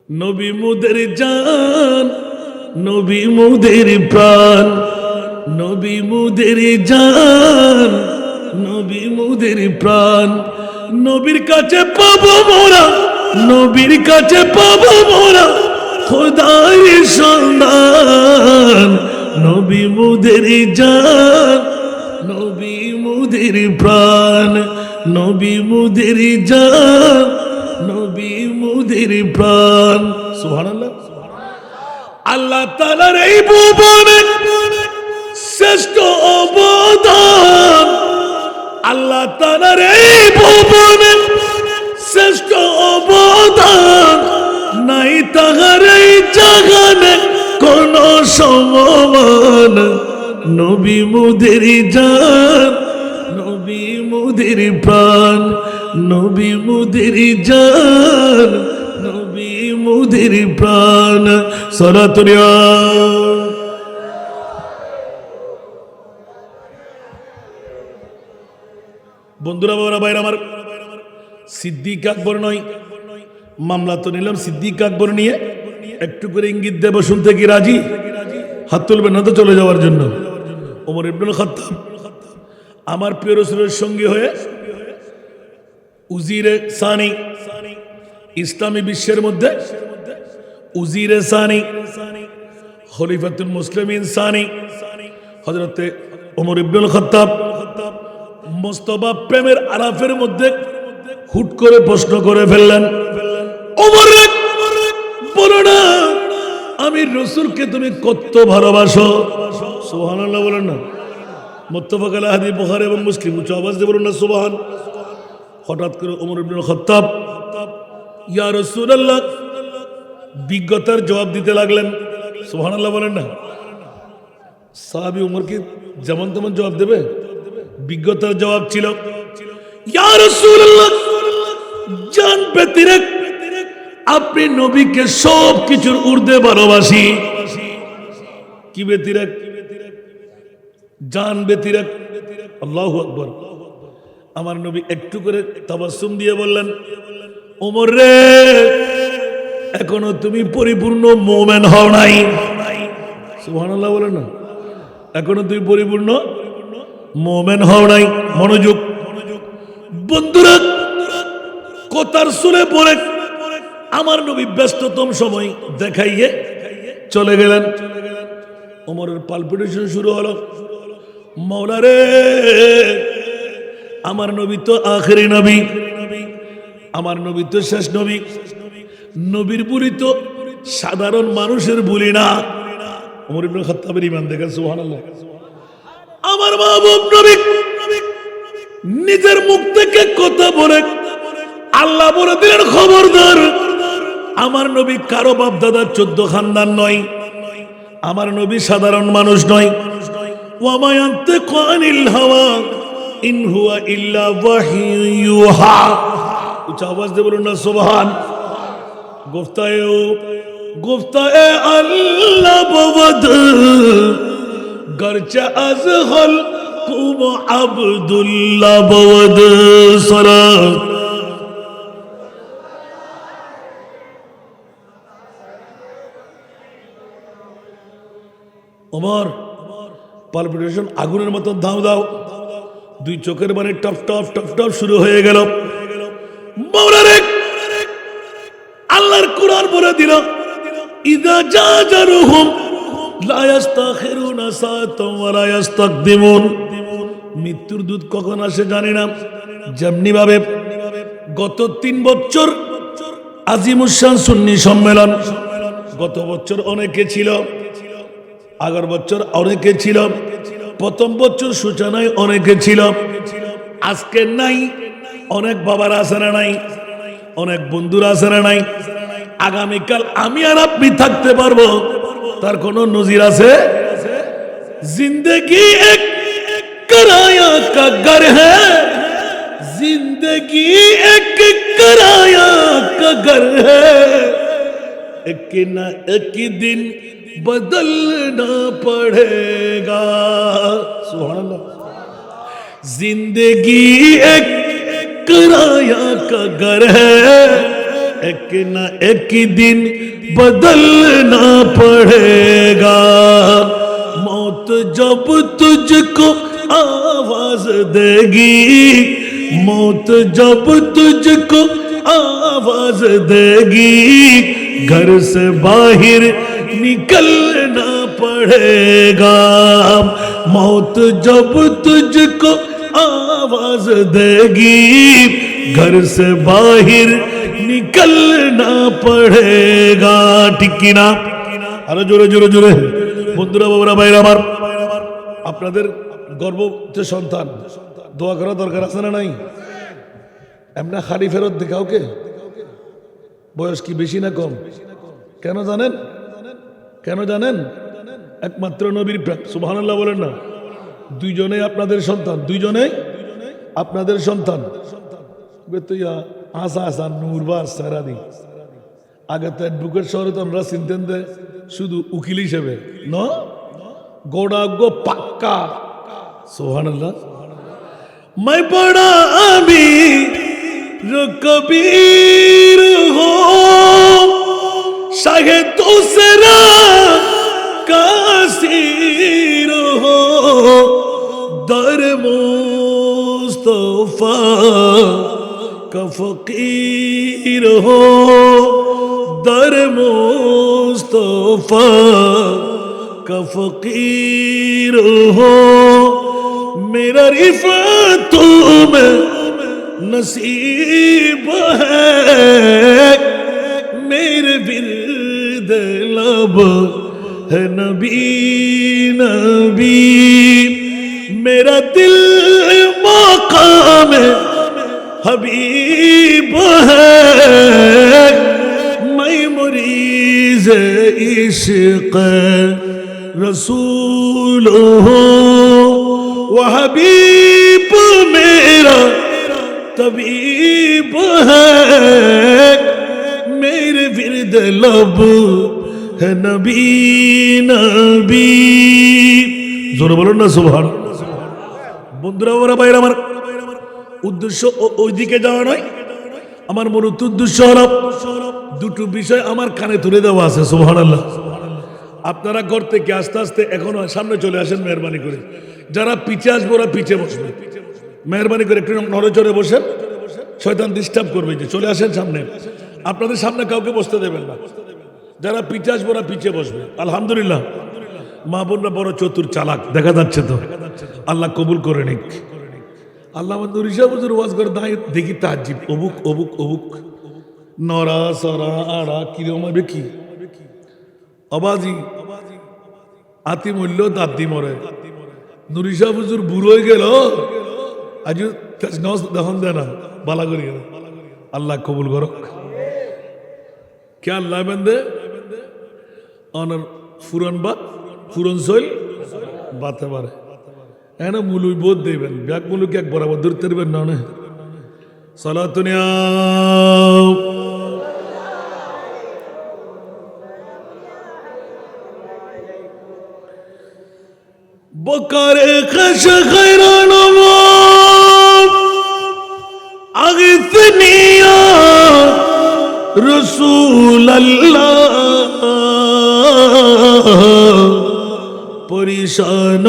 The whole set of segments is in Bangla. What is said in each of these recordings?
নবী মুদের জান, নবী মুদের প্রাণ, নবী মুদের জান, নবী মুদের প্রাণ। নবীর কাছে পাবো মোরা, নবীর কাছে পাবো মোরা খোদার সন্ধান। নবী মুদের জান, নবী মুদের প্রাণ, নবী মুদের জান, নবী মুদের প্রাণ। সুবহানাল্লাহ। আল্লাহ তাআলার এই ভুবনে শ্রেষ্ঠ অবদান, আল্লাহ তাআলার এই ভুবনে শ্রেষ্ঠ অবদান, নাই তাহার এই জাগানে কোন সমমান। নবী মুদের জান, নবী মুদের প্রাণ, নবী মুদের জান, নবী মুদের প্রাণ। সালাতুল্লাহ। বন্ধুরা, বাবারা, ভাইরা আমার, সিদ্দিক আকবর নয়, মামলা তো নিলাম সিদ্দিক আকবর নিয়ে। একটু করে ইঙ্গিত দেব, শুনতে কি রাজি? হাত তুলবেন না তো চলে যাওয়ার জন্য। ওমর ইবনুল খাত্তাব আমার প্রিয় রাসূলের সঙ্গী হয়ে উজিরে সানি, ইসলামী বিশ্বের মধ্যে উজিরে সানি, খলিফাতুল মুসলিমিন সানি হযরতে ওমর ইবনুল খাত্তাব মুস্তাফা প্রেমের আরাফের মধ্যে হুট করে প্রশ্ন করে ফেললেন, ওমর বলো না আমি রাসূলকে তুমি কত ভালোবাসো? সুবহানাল্লাহ বলেন না। মুত্তাফাক আলাইহি হাদিস বুখারী এবং মুসলিম। উচ্চ আওয়াজ দিয়ে বলুন না সুবহান। হঠাৎ করে ওমর ইবনুল খাত্তাব ইয়া রাসূলুল্লাহ বিজ্ঞতার জবাব দিতে লাগলেন। সুবহানাল্লাহ বলেন না। সাহাবী ওমর কি যেমন তেমন জবাব দেবে? বিজ্ঞতার জবাব ছিল, ইয়া রাসূলুল্লাহ জান ব্যতিরেক আপনি নবীকে সব কিছুর ঊর্ধ্বে ভালোবাসি। কি ব্যতিরেক? জান ব্যতিরেক। আল্লাহু আকবার। আমার নবী একটু করে তাবাসসুম দিয়ে বললেন, ওমর রে এখনো তুমি পরিপূর্ণ মুমিন হও নাই। সুবহানাল্লাহ বলেন না। এখনো তুমি পরিপূর্ণ মুমিন হও নাই। মনোযোগ বন্ধুরা, কথার সুরে পড়ে আমার নবী ব্যস্ততম সময় দেখাইয়ে চলে গেলেন। ওমরের পালপিটেশন শুরু হলো। মাওলা রে আমার নবী তো আখেরি নবী, আমার নবী তো শেষ নবী। নবীর বুলি তো সাধারণ মানুষের বুলি না। ওমর ইবনে খাত্তাবের ঈমান দেখেন। সুবহানাল্লাহ। আমার মাহবুব নবী নিজের মুখ থেকে কথা বলে আল্লাহ বলে দিলেন, খবরদার আমার নবী কারো বাপ দাদার 14 খানদান নয়, আমার নবী সাধারণ মানুষ নয়। ওয়া মা ইয়ানতিকু আনিল হাওয়া ইন হুয়া ইল্লা ওয়াহয়ুন ইউহা। উচ্চ আওয়াজ দিয়ে বলুন না সুবহান। গুফতায়ে আল্লাহ বওয়াদ গরচে আজ হল কুম আব্দুল্লাহ বওয়াদ। সালাত। ওমর পালপিটেশন আগুনের মতো দাও দাও, দুই চোখের মানে টপ টপ টপ টপ শুরু হয়ে গেল। মাওলা রে আল্লাহর কুরআন বলে দিল, ইযা জাজারুহুম লা ইস্তাখিরুনা সাআতান ওয়া লা ইস্তাকদিমুন। মৃত্যুর দূত কখন আসে জানি না। যেমনি ভাবে গত 3 বছর আজিমুশান সুন্নি সম্মেলন, গত বছর অনেকে ছিল, আগের বছর অনেকে ছিল, প্রথম বছর সূচনায় অনেকে ছিল, আজকে নাই। অনেক বাবার আছে না নাই? অনেক বন্ধুরা আছে না নাই? আগামীকাল আমি আর আপনি থাকতে পারবো, তার কোন নজির আছে? জিন্দগি এক कराया का घर है, जिंदगी एक कराया का घर है, एक ना एक दिन बदलना पड़ेगा। सुभान अल्लाह। जिंदगी एक कराया का घर है, एक न एक दिन बदलना पड़ेगा मौत जब तुझको आवाज देगी मौत जब तुझको आवाज देगी घर से बाहर निकलना पड़ेगा मौत जब तुझको आवाज देगी घर से बाहर निकलना पड़ेगा ঠিক কি না আরো জোরে জোরে জোরে বন্ধুরা বাবারা ভাইরা আমার আপনাদের গর্ভবতী সন্তান দোয়া করা দরকার আছে না নাই এমনি খালি ফেরত দেখাও কে বয়স কি বেশি না কম কেন জানেন কেন জানেন একমাত্র নবীর প্রেম সুবহানাল্লাহ বলেন না দুইজনে আপনাদের সন্তান দুইজনে আপনাদের সন্তান বেতুয়া আসা আসা নূরবা সারাদি আগে তো অ্যাডভোকেট শহরে তো আমরা চিনতেন দে শুধু উকিল হিসেবে ন গোড়া গো পাক্কা সুবহানাল্লাহ मैं बड़ा अमीर कबीर हो शाहे दूसरा कासीर हो दर मुस्तफा का फकीर हो दर मुस्तफा का फकीर हो मेरा रिफ़त में नसीब है मेरे विर्द लब है नबी नबी मेरा दिल मकाम हबीब है मैं मुरीज़ इश्क़ रसूल हूँ वो हबीब मेरा तबीब है मेरे विर्द लब है नबी नबी जोर बोलो ना सुभान বন্ধুরা ওরা ভাইরা আমার উদ্দেশ্য ওইদিকে যাওয়া নয় আমার মূল উদ্দেশ্য হলো দুটো বিষয় আমার কানে তুলে দেওয়া আছে সুবহানাল্লাহ আপনারা ঘর থেকে আস্তে আস্তে এখনো সামনে চলে আসেন মেহরবানি করে যারা পিছে আসবে ওরা পিছে বসবে মেহরবানি করে একটু নড়েচড়ে বসেন শয়তান ডিস্টার্ব করবে যে চলে আসেন সামনে আপনাদের সামনে কাউকে বসতে দেবেন না যারা পিছে আসবে ওরা পিছে বসবে আলহামদুলিল্লাহ মা বোনরা বড় চতুর চালাক দেখা যাচ্ছে তো আল্লাহ কবুল করে নিক আল্লাহ আমাদের ঋষাবুজুর ওয়াজ করে দাঁড়িয়ে দেখি তাজ্জিব অবুক অবুক অবুক নড়া সরা আড়া কিরম হবে কি অবাজি আতি মূল্য দাদি মরে নুরিশা হুজুর বুড়ো হয়ে গেল আজ দেখুন দেয় না বালা করি আল্লাহ কবুল করক কে আল্লাহ বেন্দে অনার ফুরন বাত ফুরন সইল বাতে পারে এন মুলুই বোধ দেবেন ব্যাগ মুলুক এক বরাবর ধরতে দেবেন না সালাতুনিয়া بكاري خش خيران أغثني يا رسول الله پریشان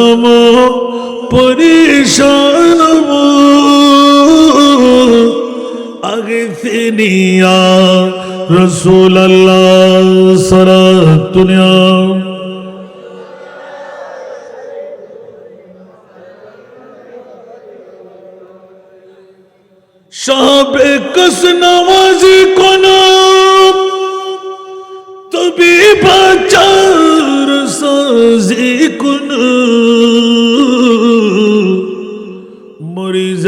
أغثني يا رسول الله صلاتنا शाहब कस नवाजी को नाम तभी बाचार साजी कुन मरीज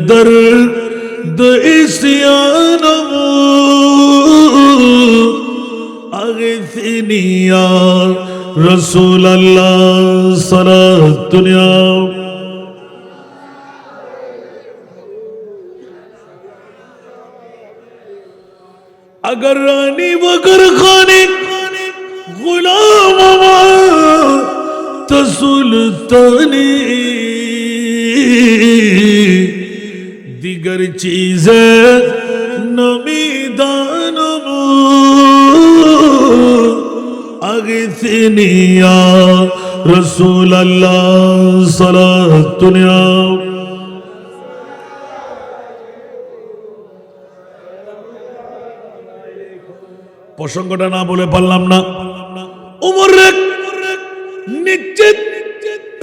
दर्द इस्यान अगथनी या रसूल अल्लाह सलातुनिया अगर रानी वगर खाने गुलाम तो सुल्तानी दिगर चीजें नमी दानम আগিসিনি ইয়া রাসূলুল্লাহ সালাতুন ইয়া। প্রসঙ্গটা না বলে পারলাম না। উমর নিশ্চিত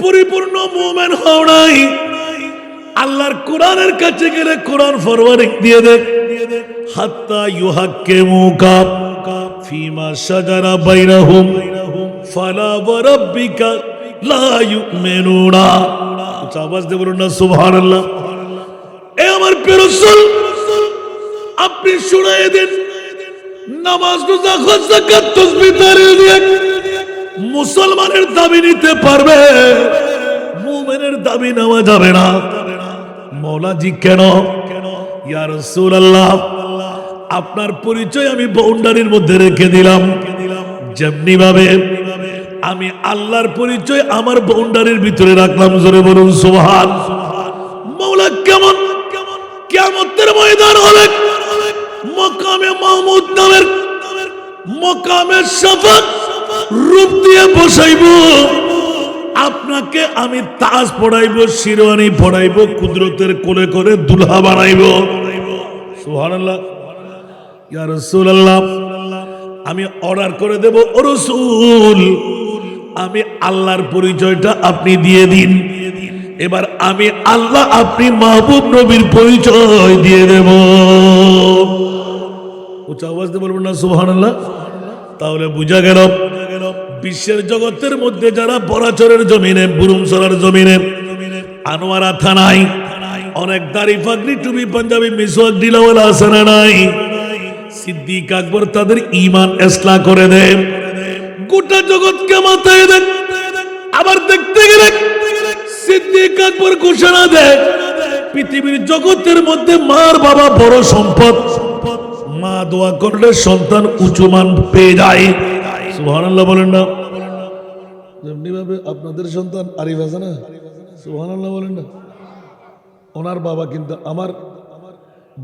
পরিপূর্ণ মুমিন হও নাই, আল্লাহর কোরআনের কাছে গেলে কোরআন ফরওয়ার্ড দিয়ে দে, হাত্তা ইউহাক্কিমুকা ফিমা শাজারা বাইনাহুম ফালা ওয়ারাব্বিকা লা ইউমিনুনা। আওয়াজ দিয়ে বলুন না সুবহানাল্লাহ। এ আমার প্রিয় রাসূল, আপনি শুনিয়ে দিন, নামাজ রোজা হজ যাকাত তাসবিহ তাহলিল দিয়ে মুসলমানের দাবি নিতে পারবে, মুমিনের দাবি নেওয়া যাবে না। মৌলাজি কেন? ইয়া রাসূলুল্লাহ, আপনার পরিচয় আমি বাউন্ডারির মধ্যে রেখে দিলাম, যেমনি ভাবে আমি আল্লাহর পরিচয় আমার বাউন্ডারির ভিতরে রাখলাম। জোরে বলুন সুবহান। মৌলা কেমন? কিয়ামতের ময়দান হবে মকামে মাহমুদ নামের মকামে শাফাত রূপ দিয়ে বসাইব, আপনাকে আমি তাজ পড়াইবো, শিরওয়ানি পড়াইবো, কুদরতের কোলে করে দুলহা বানাইব। সুবহানাল্লাহ। ইয়া রাসূলুল্লাহ, আমি অর্ডার করে দেব, ও রাসূল আমি আল্লাহর পরিচয়টা আপনি দিয়ে দিন, এবার আমি আল্লাহ, আপনি মাহবুব নবীর পরিচয় দিয়ে দেব। উচ্চ আওয়াজ দিয়ে বলবেন না সুবহানাল্লাহ। তাহলে বুঝা গেল বিশ্বের জগতের মধ্যে যারা বরাচরের জমিনে, বুরুমসরার জমিনে, আনোয়ারা থানায় অনেক দাড়ি পাগড়ি টুপি পাঞ্জাবি মিসওয়াক ডিলাওয়ালা আছে না নাই? সিদ্দিক আকবর তাদের ঈমান ইসলাহ করে দেয়, গোটা জগৎকে মাথায় দেয়। আবার দেখতে গেলে সিদ্দিক আকবর ঘোষণা দেয়, পৃথিবীর জগতের মধ্যে মার বাবা বড় সম্পদ, মা দোয়া করলে সন্তান উঁচু মান পেয়ে যায়। সুবহানাল্লাহ বলেন না? যেমনি ভাবে আপনাদের সন্তান আরিফ আছে না, সুবহানাল্লাহ বলেন না? ওনার বাবা কিন্তু আমার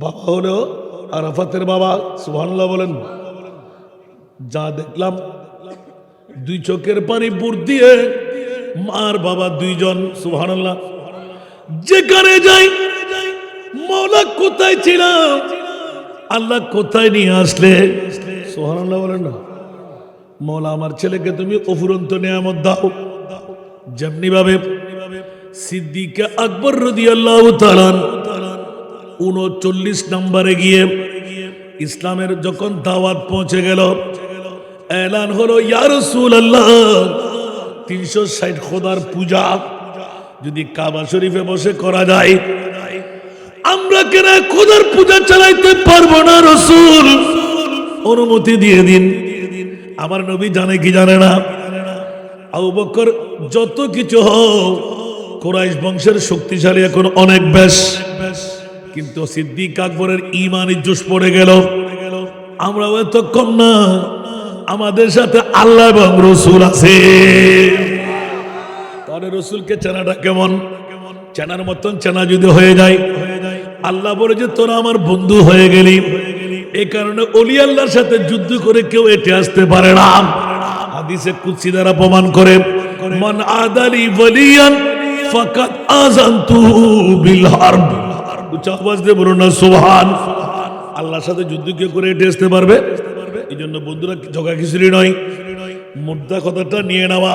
বাবা হলেও আরাফাতের বাবা। সুবহানাল্লাহ বলেন? যা দেখলাম দুই চোখের পানি বুর দিয়ে মার বাবা দুইজন। সুবহানাল্লাহ। যেখানে যাই মওলা কোথায় ছিলাম, আল্লাহ কোথায় নিয়ে আসলে। সুবহানাল্লাহ বলেন না? মওলা আমার ছেলেকে তুমি অফুরন্ত নিয়ামত দাও। যেমনি ভাবে সিদ্দিক আকবর রাদিয়াল্লাহু তাআলা 39 নম্বরে গিয়ে ইসলামের যখন দাওয়াত পৌঁছে গেল, এলান হলো ইয়া রাসূলুল্লাহ 360 খোদার পূজা যদি কাবা শরীফে বসে করা যায়, আমরা কেন খোদার পূজা চালাইতে পারবো না? রাসূল অনুমতি দিয়ে দিন। আমার নবী জানে কি জানে না? আবু বকর যত কিছু হোক, কুরাইশ বংশের শক্তিশালী এখন অনেক বেশ, কিন্তু সিদ্দিক আকবরের ঈমানি জোশ পড়ে গেল। আমরা তো কম না, আমাদের সাথে আল্লাহ এবং রাসূল আছে। তাহলে রাসূলকে চেনাটা কেমন? চেনার মতন চেনা যদি হয়ে যায়, আল্লাহ বলে যে তোরা আমার বন্ধু হয়ে গেলি, এই কারণে ওলি আল্লাহর সাথে যুদ্ধ করে কেউ এটে আসতে পারে না। হাদিসে কুদসি দ্বারা প্রমাণ করে, মান আদালি ওয়ালিয়ান ফাকাদ আযানতুহু বিল হারব। উচ্চ আওয়াজ দিয়ে বলুন না সুবহান। আল্লাহর সাথে যুদ্ধ কেউ করে এটে আসতে পারবে? এই জন্য বন্ধুরা জগা খিচুড়ি নয়, মুদ্রা কথাটা নিয়ে নেওয়া।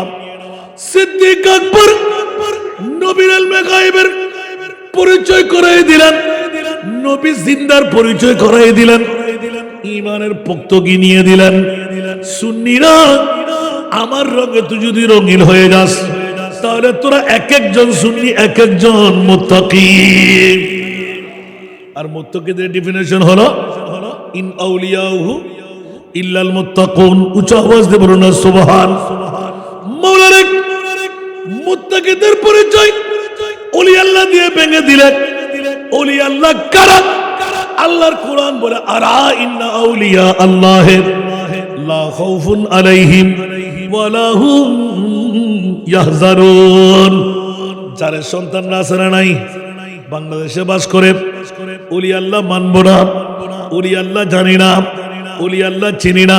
সিদ্দিক আকবর নবীর ইলমে গায়বের পরিচয় করাই দিলেন, নবী জিন্দার পরিচয় করাই দিলেন, ঈমানের পক্তগি নিয়ে দিলেন। সুন্নিরা আমার রঙে তুই যদি রঙিন হয়ে যাস, তাহলে তোরা এক একজন সুন্নি, এক একজন মুত্তাকি। আর মুত্তাকিদের ডেফিনেশন হলো ইন আউলিয়াহু ইল্লাল মুত্তাকুন। উচ্চ আওয়াজ দিয়ে বলুন না সুবহান। মাওলানা মুত্তাকিদের পরিচয় ওলি আল্লাহ দিয়ে ভেঙে দিলেন। ওলি আল্লাহ কারা? আল্লাহর কোরআন বলে, আরা ইন্না আউলিয়া আল্লাহ লা খাউফুন আলাইহিম ওয়া লা হুম ইয়াহজারুন। যার সন্তান আছে না নাই, বাংলাদেশে বাস করে, ওলি আল্লাহ মানব না, ওলি আল্লাহ জানি না, ওলি আল্লাহ চিনি না,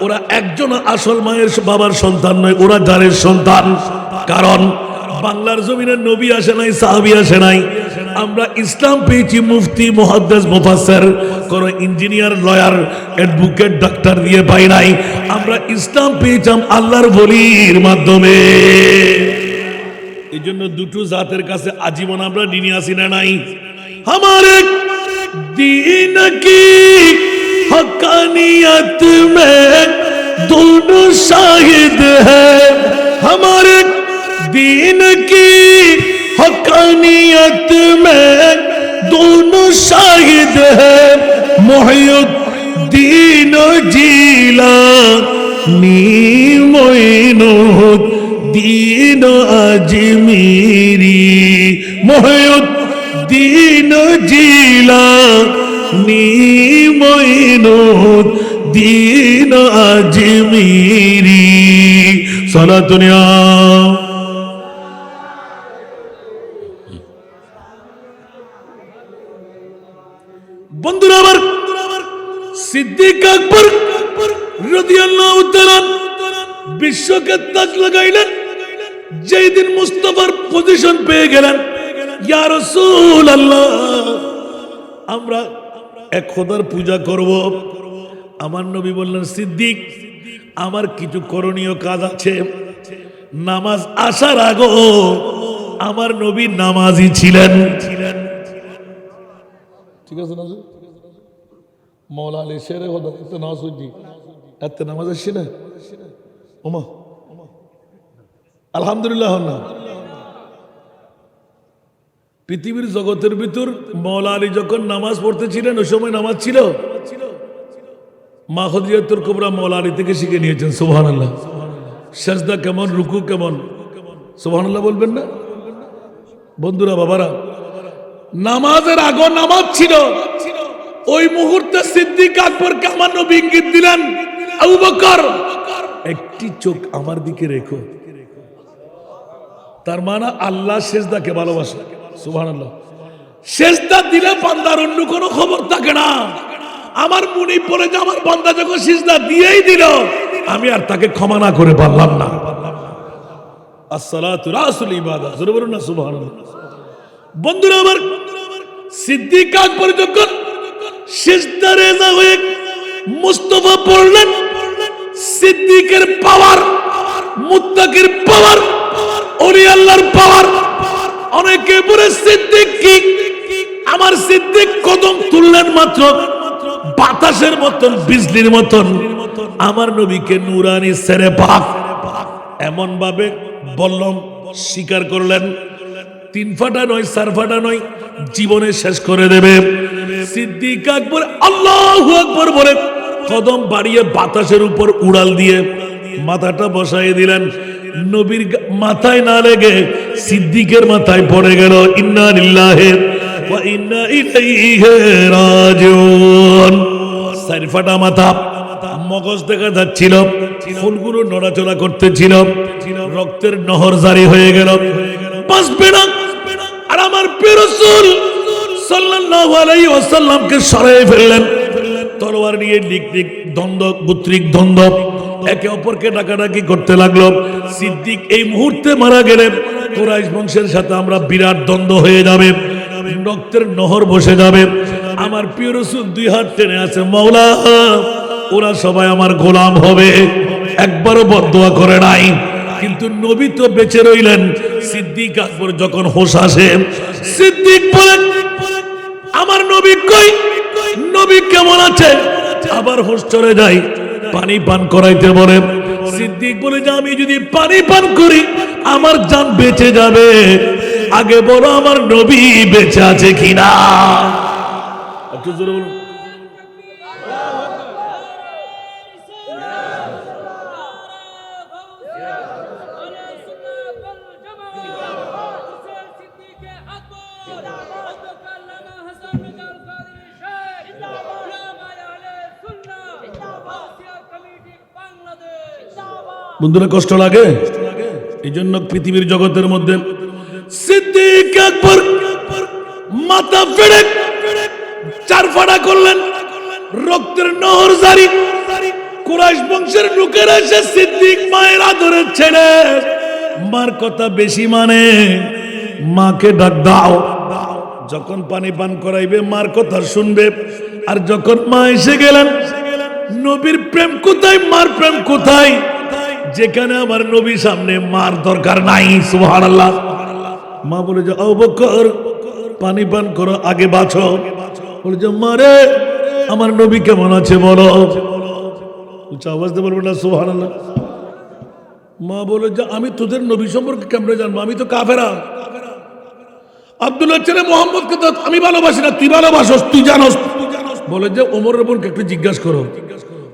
ওরা একজন আসল মায়ের বাবার সন্তান নয়, ওরা জারের সন্তান। কারণ বাংলার জমিনে নবী আসে নাই, সাহাবী আসে নাই। আমরা ইসলাম পেয়েছি মুফতি, মুহাদ্দিস, মুফাসসির, কোন ইঞ্জিনিয়ার, লয়ার, অ্যাডভোকেট, ডাক্তার দিয়ে পাই নাই। আমরা ইসলাম পেয়েছিলাম আল্লাহর ওলির মাধ্যমে। এই জন্য দুটো জাতের কাছে আজীবন আমরা ঋণী আছি না নাই? हमारे दीन की हकानियत में दोनों शाहिद है, हमारे दीन की हकानियत में दोनों शाहिद है। मुहियुद्दीन जीलानी मोइनुद्दीन अजमेरी, मुहियुद्दीन जीलानी मोइनुद्दीन अजमेरी। साला दुनिया বন্ধুরা আমার, সিদ্দিক আকবর রাদিয়াল্লাহু তাআলা বিশ্বকে তাজ লাগাইলেন। যেই দিন মুস্তাফার পজিশন পেয়ে গেলেন, ইয়া রাসূলুল্লাহ আমরা এক খোদার পূজা করব। আমার নবী বললেন, সিদ্দিক আমার কিছু করণীয় কাজ আছে। নামাজ আসার আগে আমার নবী নামাজি ছিলেন। ঠিক আছে না? মৌলা আলী শেরে খোদা এত নামাজ হইছি, এত নামাজ আসছি না ওমা আলহামদুলিল্লাহ না। পৃথিবীর জগতের ভিতর মৌলা আলী যখন নামাজ পড়তেছিলেন, ওই সময় নামাজ ছিল। মা খদিজাতুল কুবরা মৌলা আলী থেকে শিখে নিয়েছেন। সুবহানাল্লাহ। সেজদা কেমন, রুকু কেমন, সুবহানাল্লাহ বলবেন না বন্ধুরা? বাবারা, নামাজের আগে নামাজ ছিল। ওই মুহূর্তে সিদ্দিক আকবরকে আমার নবী ইঙ্গিত দিলেন, আবু বকর একটি চোখ আমার দিকে রেখো। তার মানে আল্লাহ সেজদাকে ভালোবাসে। সুবহানাল্লাহ। সেজদা দিলে বান্দার অন্য কোনো খবর থাকে না। আমার মুনি পড়ে যে আমার বান্দা যখন সিজদা দিয়েই দিল, আমি আর তাকে ক্ষমা না করে পারলাম না। আসসালাতু রাসুল ইবাদা, জোরে বলুন না সুবহানাল্লাহ। বন্ধুরা আমার, সিদ্দিক আকবর যখন সিজদা রেজা হয়ে মুস্তাফা পড়লেন, সিদ্দিকের পাওয়ার, মুত্তাকির পাওয়ার, ওলি আল্লাহর পাওয়ার। অনেকে বলে সিদ্দিক কি, আমার সিদ্দিক কদম তুললেন মাত্র বাতাসের মতন, বিজলির মতন আমার নবীকে নূরানি সেরে পাক এমন ভাবে বললাম, স্বীকার করলেন। 3 ফাটা নয়, 4 ফাটা নয়, জীবনে শেষ করে দেবে। সিদ্দিক আকবর আল্লাহু আকবার বলে কদম বাড়িয়ে বাতাসের উপর উড়াল দিয়ে মাথাটা বসাই দিলেন। নবীর মাথায় না লেগে সিদ্দিকের মাথায় পড়ে গেল। ইন্না লিল্লাহি ওয়া ইন্না ইলাইহি রাজিউন। 4 ফাটা মাথা, মগজ দেখা যাচ্ছিল, ফুলগুলো নড়াচড়া করতেছিল, রক্তের নহর জারি হয়ে গেল। বাঁচবে না। আর আমার প্রিয় রাসূল সাল্লাল্লাহু আলাইহি ওয়াসাল্লামকে সরাই ফেললেন। তরোয়ার নিয়ে লিকলিক দ্বন্দ্ব, গোত্রিক দ্বন্দ্ব, একে অপরকে ডাকাডাকি করতে লাগলো। সিদ্দিক এই মুহূর্তে মারা গেলেন, কুরাইশ বংশের সাথে আমরা বিরাট দ্বন্দ্ব হয়ে যাবে, রক্তের নহর বসে যাবে। আমার প্রিয় রাসূল 2 হাত টেনে আছে, মাওলা ওরা সবাই আমার গোলাম হবে। একবারও বদদুয়া করে নাই। কিন্তু নবী তো বেঁচে রইলেন। সিদ্দিক আকবর যখন হোশ আসে, সিদ্দিক বলেন, আমার নবী কই, নবী কেমন আছে? আবার হোশ চলে যায়, পানি পান করাইতে বলে। সিদ্দিক বলে যে আমি যদি পানি পান করি আমার জান বেঁচে যাবে, আগে বলো আমার নবী বেঁচে আছে কিনা। একটু জোরে বলুন। বন্ধুরা কষ্ট লাগে, এই জন্য পৃথিবীর জগতের মধ্যে সিদ্দিক আকবর মাথা ফেড়ে 4 ফাটা করলেন, রক্তের নহর জারি। কুরাইশ বংশের লোকেরা এসে সিদ্দিক মায়ের আদরের ছেলে, মার কথা বেশি মানে, মাকে ডাক দাও। যখন পানি পান করাইবে মার কথা শুনবে। আর যখন মা এসে গেলেন, নবীর প্রেম কোথায়, মার প্রেম কোথায়? যেখানে আমার নবী সামনে, মার দরকার নাই। সুবহানাল্লাহ। মা বলে যে আবু বকর পানি পান করো, আগে বাঁচো। বলে যে মারে আমার নবী কেমন আছে বলো। উচ্চ আওয়াজ দিয়ে বলবে না সুবহানাল্লাহ। মা বলে যে আমি তোদের নবী সম্পর্কে কেমনে জানবো, আমি তো কাফেরা। আব্দুল্লাহ ছেলে মোহাম্মদকে তো আমি ভালোবাসি না, তুই ভালোবাসস, তুই জানোস। বলে যে ওমরের বোনকে একটু জিজ্ঞাসা করো।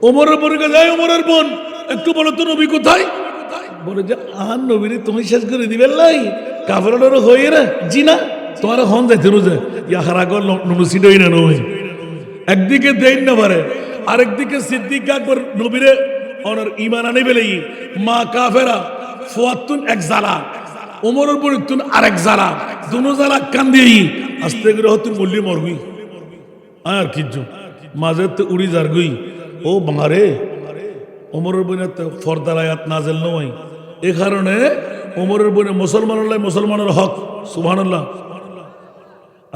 ওমরের বোনকে যায়, ওমরের বোন একটু বলো তো নবী কোথায়? বলে যে আর নবীরে তুমি শেষ করে দিবেন নাই, কাফেরারও হয়ে রে জি না, তোমার হন যাইতে রোজে ইয়াহারা গল নুনুসিডই না নই। একদিকে দেন না পারে, আরেকদিকে সিদ্দিক আকবর নবীরে অনার ঈমান আনে বেলেই মা কাফেরা ফুয়াতুন এক জালা, ওমরের বোন তুন আরেক জালা, দুনো জালা কান্দি আস্তে করে হতুন বললি মরবি আর কিচ্ছু মাঝে তো উড়ি যার গই। ও বাঙারে ওমরের বোনের ফর্দার আয়াত নাজেল নয়, এ কারণে ওমরের বোনে মুসলমানের হক। সুবহানাল্লাহ।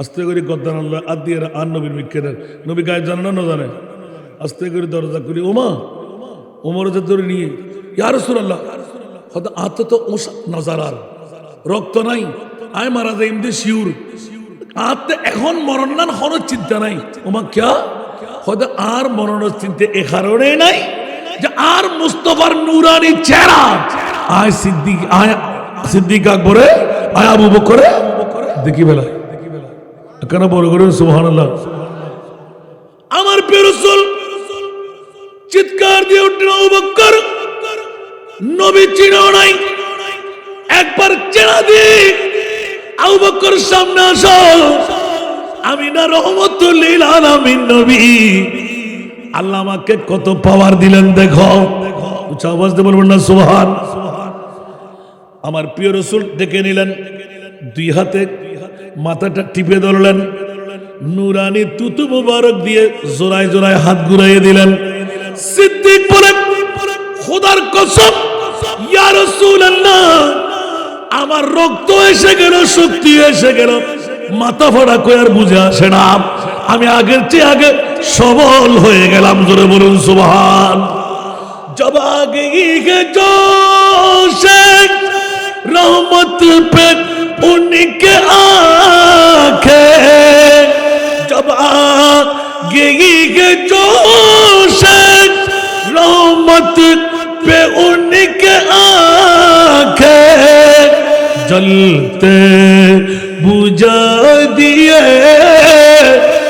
আস্তে করে গদ্দান আল্লাহ আদিয়ে আর নবীর বিক্ষের নবী গায়ে জানে না জানে, আস্তে করে দরজা করি ওমা ওমর ধরে নিয়ে ইয়া রাসূলুল্লাহ হয়তো আত্ম তো নজারার রক্ত নাই, আয় মারা যায় এমনি শিউর আত্ম এখন মরণ নান হরর চিন্তা নাই। ওমা ক্যা হয়তো আর মরণের চিন্তা এ কারণে নাই যে আর মুস্তফার নুরানি চেহারা আয় সিদ্দিক আকবরে আয় আবু বকরে দেখি বেলায় কেন বড় করে সুবহানাল্লাহ। আমার প্রিয় রাসূল চিৎকার দিয়ে উঠলেন আবু বকর নবী চিনো নাই, একবার চেনা দি আবু বকর সামনে আসো, আমি না রহমতুল লিল আলামিন নবী। আল্লাহ আমাকে কত পাওয়ার দিলেন দেখো। উচ্চ আওয়াজ দিয়ে বলবেন না সুবহান। আমার প্রিয় রাসূল ডেকে নিলেন, দুই হাতে মাথাটা টিপে ধরলেন, নুরানি তুতু মুবারক দিয়ে জোড়ায় জোড়ায় হাত ঘুরাইয়ে দিলেন। সিদ্দিক বলে খোদার কসম ইয়া রাসূলুল্লাহ আমার রক্ত এসে গেল, শক্তি এসে গেল, মাথা ফাড়া কই আর বুঝে আসে না, আমি আগের চেয়ে আগে সবল হয়ে গেলাম। জোরে বলুন সুবহান। जब आ गई है जोश रहमत पे उनके आंखें, जब आ गई है जोश रहमत पे उनके आंखें, जलते बुझा दिए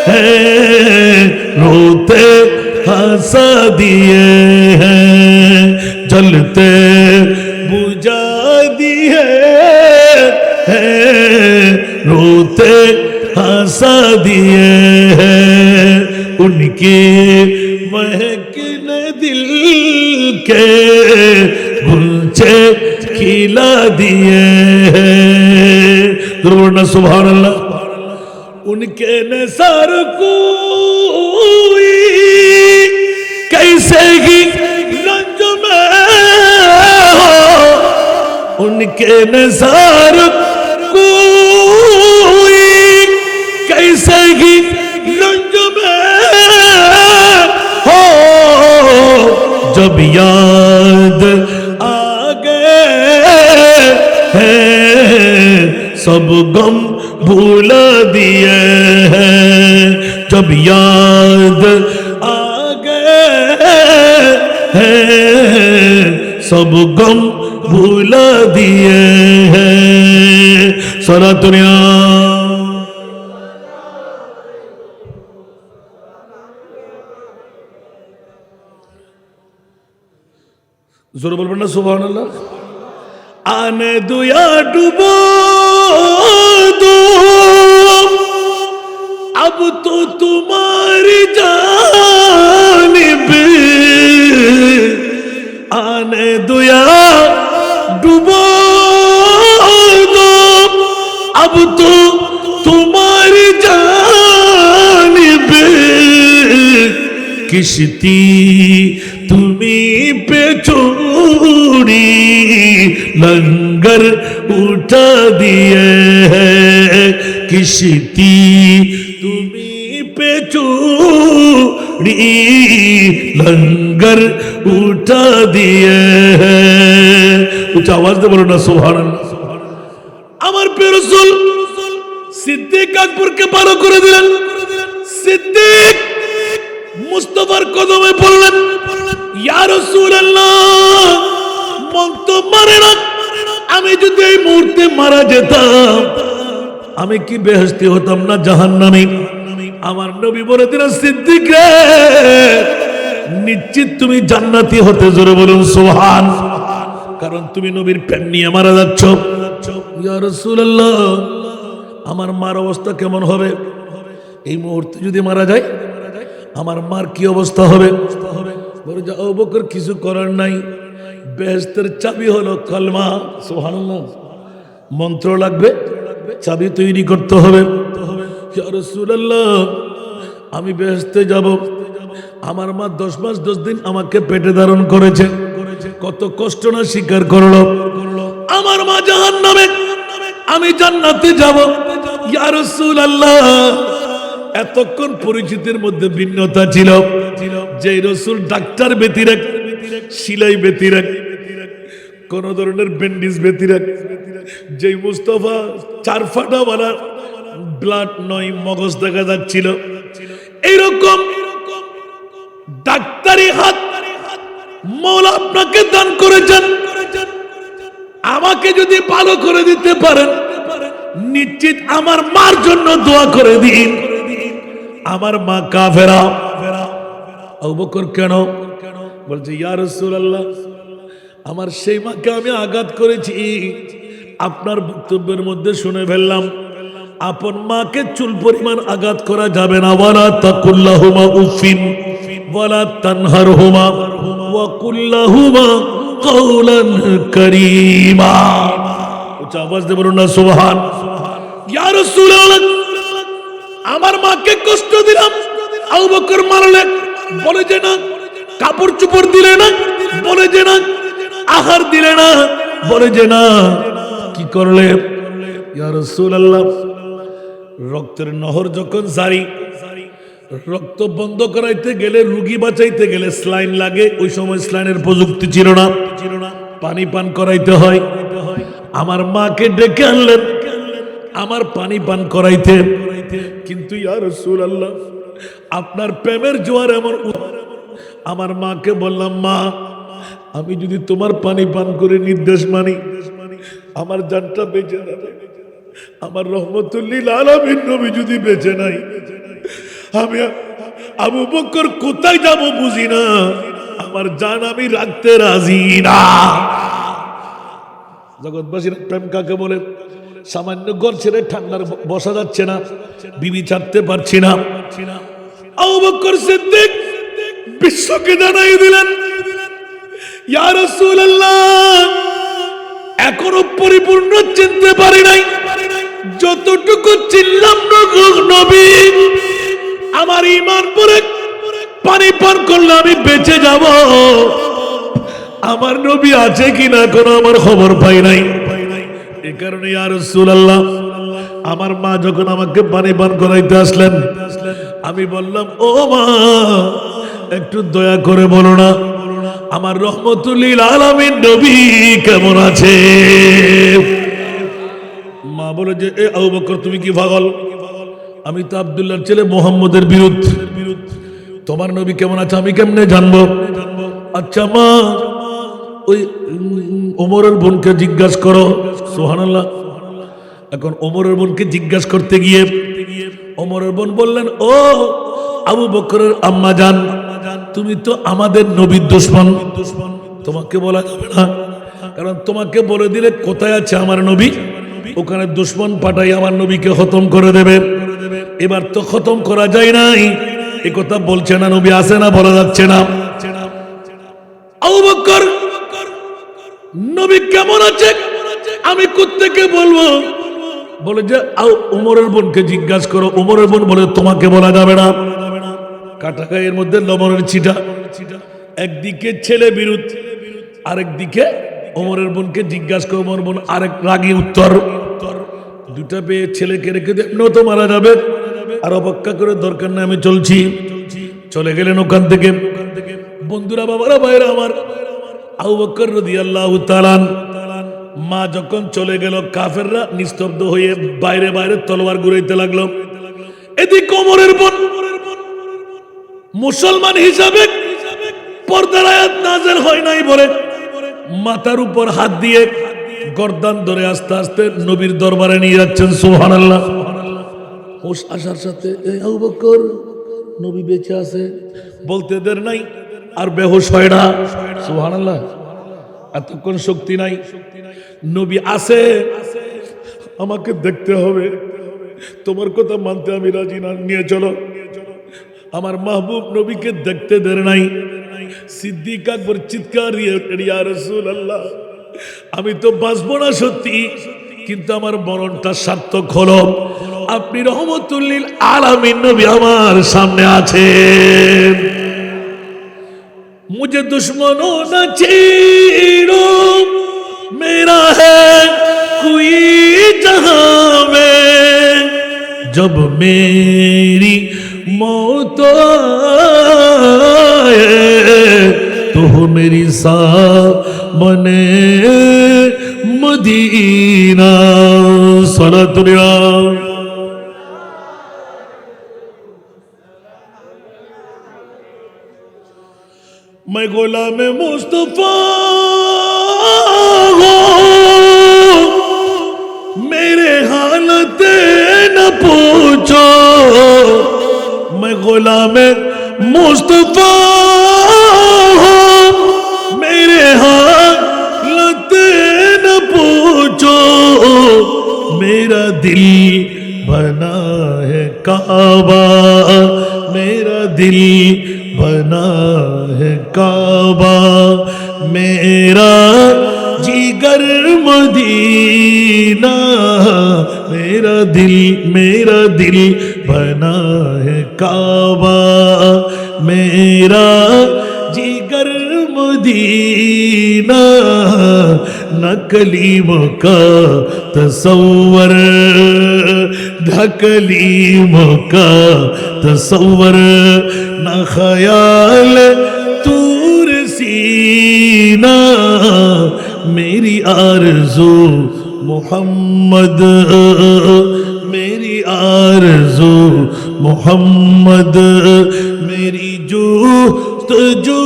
हैं रोते हंसा दिए हैं, जलते बुझा दिए हैं रोते हंसा दिए हैं, उनकी महकने दिल के गुलचे खिला दिए हैं। दुर्वर्ण सुभान अल्लाह। उनके नज़र कोई कैसे ही रंज में हो, उनके नज़र कोई कैसे ही रंज में हो, जब याद आ गए हैं सब गम भूला दिए हैं, जब याद आ गए हैं सब गम भूला दिए हैं। सारा दुनिया जोर बोलবেন না সুবহানাল্লাহ। आने दो या डूबो दो अब तो तुम्हारी जानिब, आने दो या डूबो दो अब तो तुम्हारी जानिब, किश्ती তুমি पे चोरी लंगर उठा दिए हैं किश्ती তুমি पे चोरी लंगर उठा दिए हैं कुछ आवाज दे बोलो ना सुभान अल्लाह আমার প্রিয় রাসূল সিদ্দিক আকবরকে ভালো করে দিলেন সিদ্দিক মুস্তাফার কদমে পড়লেন ইয়া রাসূলুল্লাহ মন তো মারে না আমি যদি এই মুহূর্তে মারা যেতাম আমি কি বেহেশতি হতাম না জাহান্নামী আমার নবী বলে দিলেন সিদ্দিক রে নিশ্চিত তুমি জান্নাতি হতে জোরে বলুন সুবহান কারণ তুমি নবীর প্রেম নিয়ে মারা যাচ্ছ ইয়া রাসূলুল্লাহ আমার মার অবস্থা কেমন হবে এই মুহূর্তে যদি মারা যায় আমার মার কি অবস্থা হবে বলে যে আবু বকর কিছু করার নাই বেহেশতের চাবি হলো কলমা সুবহানাল্লাহ মন্ত্র লাগবে চাবি তৈরি করতে হবে ইয়া রাসূলুল্লাহ আমি বেহেশতে যাব আমার মা 10 মাস 10 দিন আমাকে পেটে ধারণ করেছে কত কষ্ট না স্বীকার করলো আমার মা জাহান্নামে আমি জান্নাতে যাব ইয়া রাসূলুল্লাহ এতক্ষণ পরিচিতির মধ্যে ভিন্নতা ছিল যে রাসূল ডাক্তার ব্যতিরেক সিলাই ব্যতিরেক কোন ধরনের ব্যান্ডেজ ব্যতিরেক যে মুস্তাফা 4 ফাটাওয়ালা ব্লাড নয় মগজ দেখা যাচ্ছিল এইরকম ডাক্তারি হাত মওলা আপনাকে দান করেছেন আমাকে যদি ভালো করে দিতে পারেন নিশ্চিত আমার মার জন্য দোয়া করে দিন আমার মা কাফেরা আবু বকর কেন বলছে ইয়া রাসূলুল্লাহ আমার সেই মাকে আমি আঘাত করেছি আপনার বক্তব্যের মধ্যে শুনে ফেললাম আপন মাকে চুল পরিমাণ আঘাত করা যাবে না ওয়ালা তাকুল্লাহুমা উফিন ওয়ালা তানহারহুমা ওয়া কুল্লাহুমা কওলান কারীমা উচ্চ আওয়াজ দিয়ে বলুন না সুবহান ইয়া রাসূলুল্লাহ আমার মাকে কষ্ট দিলাম আবু বকর মারলে বলে যে না কাপড় চোপড় দিলে না বলে যে না আহার দিলে না বলে যে না কি করলে ইয়া রাসূলুল্লাহ রক্তের নহর যখন জারি রক্ত বন্ধ করাইতে গেলে রোগী বাঁচাইতে গেলে স্লাইন লাগে ওই সময় স্লাইনের প্রযুক্তি ছিল না পানি পান করাইতে হয় আমার মাকে ডেকে আনলেন আমার পানি পান করাইতে কিন্তু ইয়া রাসূলুল্লাহ আপনার প্রেমের জোয়ার এমন আমার মাকে বললাম মা আমি যদি তোমার পানি পান করে নির্দেশ মানি আমার জানটা বেঁচে না আমার রহমতুল লিল আলামিন নবী যদি বেঁচে নাই আমি আবু বকর কোথায় যাব বুঝি না আমার জান আমি রাখতে রাজি না জগৎবাসীর প্রেম কাকে বলে সামান্য ঘর ছেড়ে ঠান্ডার বসা যাচ্ছে না বিবি ছাড়তে পারছি না আবু বকর সিদ্দিক বিশ্বকে জানাই দিলেন ইয়া রাসূলুল্লাহ এখনো পরিপূর্ণ চিনতে পারি নাই যতটুকু চিনলাম নবী আমার ঈমান পরে পানি পান করলে আমি বেঁচে যাব আমার নবী আছে কিনা কোনো আমার খবর পাই নাই এই কারণে ইয়া রাসূলুল্লাহ আমার মা যখন আমাকে পানি পান করাইতে আসলেন আমি বললাম ও মা একটু দয়া করে বলো না আমার রহমতুল লিল আলামিন নবী কেমন আছে মা বলে যে এ আবু বকর তুমি কি পাগল আমি তো আব্দুল্লাহর ছেলে মুহাম্মদের বিরুদ্ধে তোমার নবী কেমন আছে আমি কেমনে জানবো আচ্ছা মা ওই ওমরের বোনকে জিজ্ঞাসা করো সুবহানাল্লাহ এখন ওমরের বোনকে জিজ্ঞাসা করতে গিয়ে ওমরের বোন বললেন ও আবু বকরের আম্মা জান তুমি তো আমাদের নবীর দুশমন তোমাকে বলা যাবে না কারণ তোমাকে বলে দিলে কোথায় আছে আমার নবী ওখানে দুশমন পাঠাই আমার নবীকে খতম করে দেবে এবার তো খতম করা যায় নাই এই কথা বলছে না নবী আছে না বলা যাচ্ছে না আবু বকর নবী কেমন আছে আমি কোত্থেকে বলবো বলে যে ওমরের বোনকে জিজ্ঞাসা করো ওমরের বোন বলে তোমাকে বলা যাবে না কাটা গায়ের মধ্যে লবণের ছিটা একদিকে ছেলে বিরোধ, আরেকদিকে ওমরের বোনকে জিজ্ঞাসা করে ওমর বোন আরেক রাগী উত্তর। দুটা পেয়ে ছেলেকে রেখে দেও তো মারা যাবে, আর অপেক্ষা করে দরকার নেই, আমি চলছি। চলে গেলেন ওখান থেকে। বন্ধুরা, বাবারা, ভাইরা আমার, আবু বকর রাদিয়াল্লাহু তাআলা মা যখন চলে গেল, কাফেররা নিস্তব্ধ হয়ে বাইরে বাইরে তলোয়ার ঘুরাইতে লাগলো। এদিকে ওমরের বোন মুসলমান হিসাবে পর্দার আয়াত নাযিল হয় নাই বলে মাথার উপর হাত দিয়ে গর্দান ধরে আস্তে আস্তে নবীর দরবারে নিয়ে যাচ্ছেন। সুবহানাল্লাহ। হোশ আসার সাথে আবু বকর, নবী বেঁচে আছে বলতে দের নাই, আর বেহুশ হয় না। সুবহানাল্লাহ। এতক্ষণ শক্তি নাই, নবী আছে, আমাকে দেখতে হবে, তোমার কথা মানতে আমি রাজি না, নিয়ে চলো। আমার মাহবুব নবীকে দেখতে দের নাই। সিদ্দিক আকবর চিৎকার দিয়ে, ইয়া রাসূলুল্লাহ, আমি তো বাঁচবো না সত্যি, কিন্তু আমার মরণটা সার্থক হলো। আপনি রহমতুল লিল আলামিন নবী আমার সামনে আছেন। मुझे दुश्मनों न छेड़ो, मेरा है कोई जहां में, जब मेरी मौत आए तो हो मेरी सामने मदीना। सलातुल्लाह। मैं गुलाम मुस्तफा हूँ, मेरे हालत न पूछो। मैं गुलाम मुस्तफा हूँ, मेरे हालत न पूछो। मेरा दिल बना है काबा, मेरा दिल बना है काबा, मेरा जिगर मदीना। मेरा दिल बना है काबा, मेरा जिगर मदीना। न कलीमों का तसव्वुर, न कलीमों का तसव्वुर, न ख्याल तूर सीना। मेरी आरज़ू मोहम्मद, मेरी आरज़ू मोहम्मद, मेरी जुस्तजू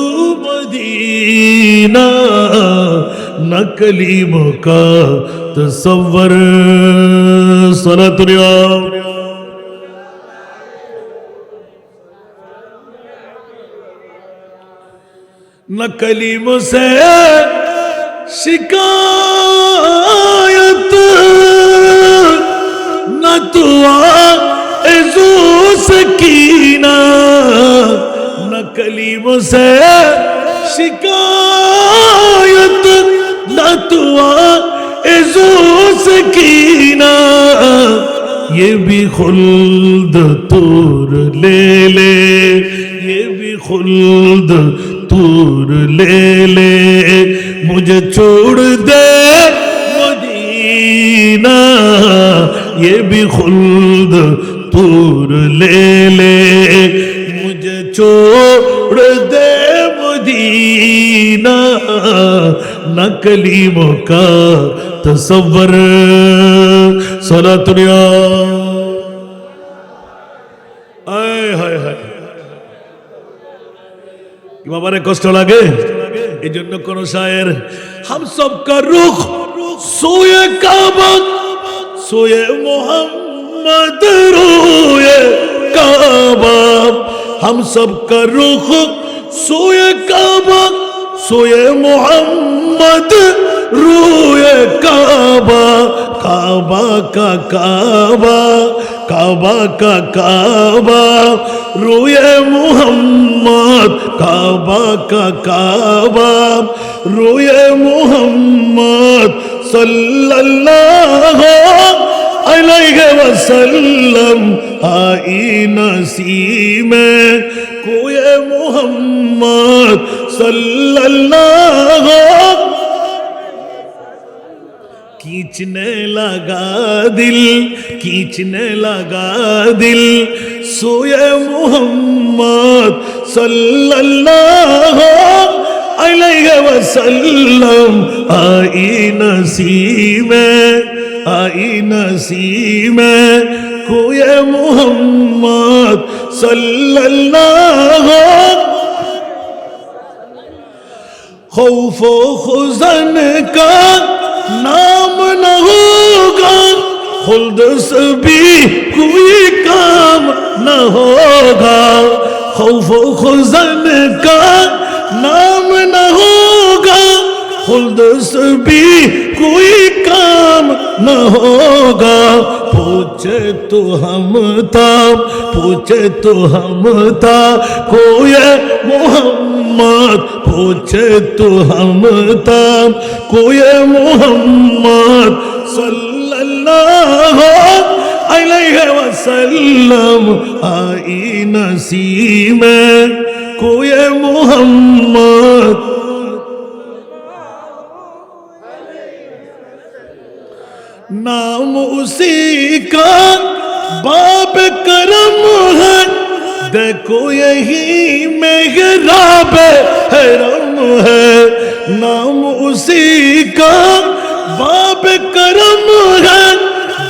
मदीना। न कलीमों का तसव्वुर। सलातुल्लाह। न कलीमों से शिकायत, न दुआ एज़ो सकीना। न कलीमों से शिकायत, न दुआ एज़ो सकीना। ये भी खुल्द तूर ले ले, ये भी खुल्द तूर ले ले, मुझे छोड़ दे मदीना। ये भी खुल्द तूर ले ले, मुझे छोड़ दे मदीना। न कलीमों का तसव्वुर। सलातुल्लाह। आय हाय हाय, बाबारे कष्ट लागे। এই জন্য কোন শায়ের, हम सबका रुख सोए काबा, सोए मोहम्मद रोए काबा। हम सबका रुख सोए काबा, सोए मोहम्मद रोए काबा। काबा का काबा, काबा का काबा, रोए मोहम्मद। काबा का काबा, रोए मोहम्मद सल्लल्लाहु अलैहि वसल्लम। आई नसीम कोए मोहम्मद सल्लल्लाहु खींचने लगा दिल सोए मोहम्मद सल्लल्लाहु अलैहि वसल्लम आई नसीमे कोए मोहम्मद सल्लल्लाहु खौफ खुजन का नाम न होगा खुल्द से भी कोई काम न होगा खौफ खुजन का नाम न होगा खुल्द से भी कोई काम न होगा पूछे तो हम था कोई मोहम्मद पूछे तो हम था कोई मोहम्मद सल्लल्लाहु अलैहि वसल्लम आई नसीमे कोई मोहम्मद नाम उसी का बाब करम है देखो यही मेहराब हरम है नाम उसी का बाब करम है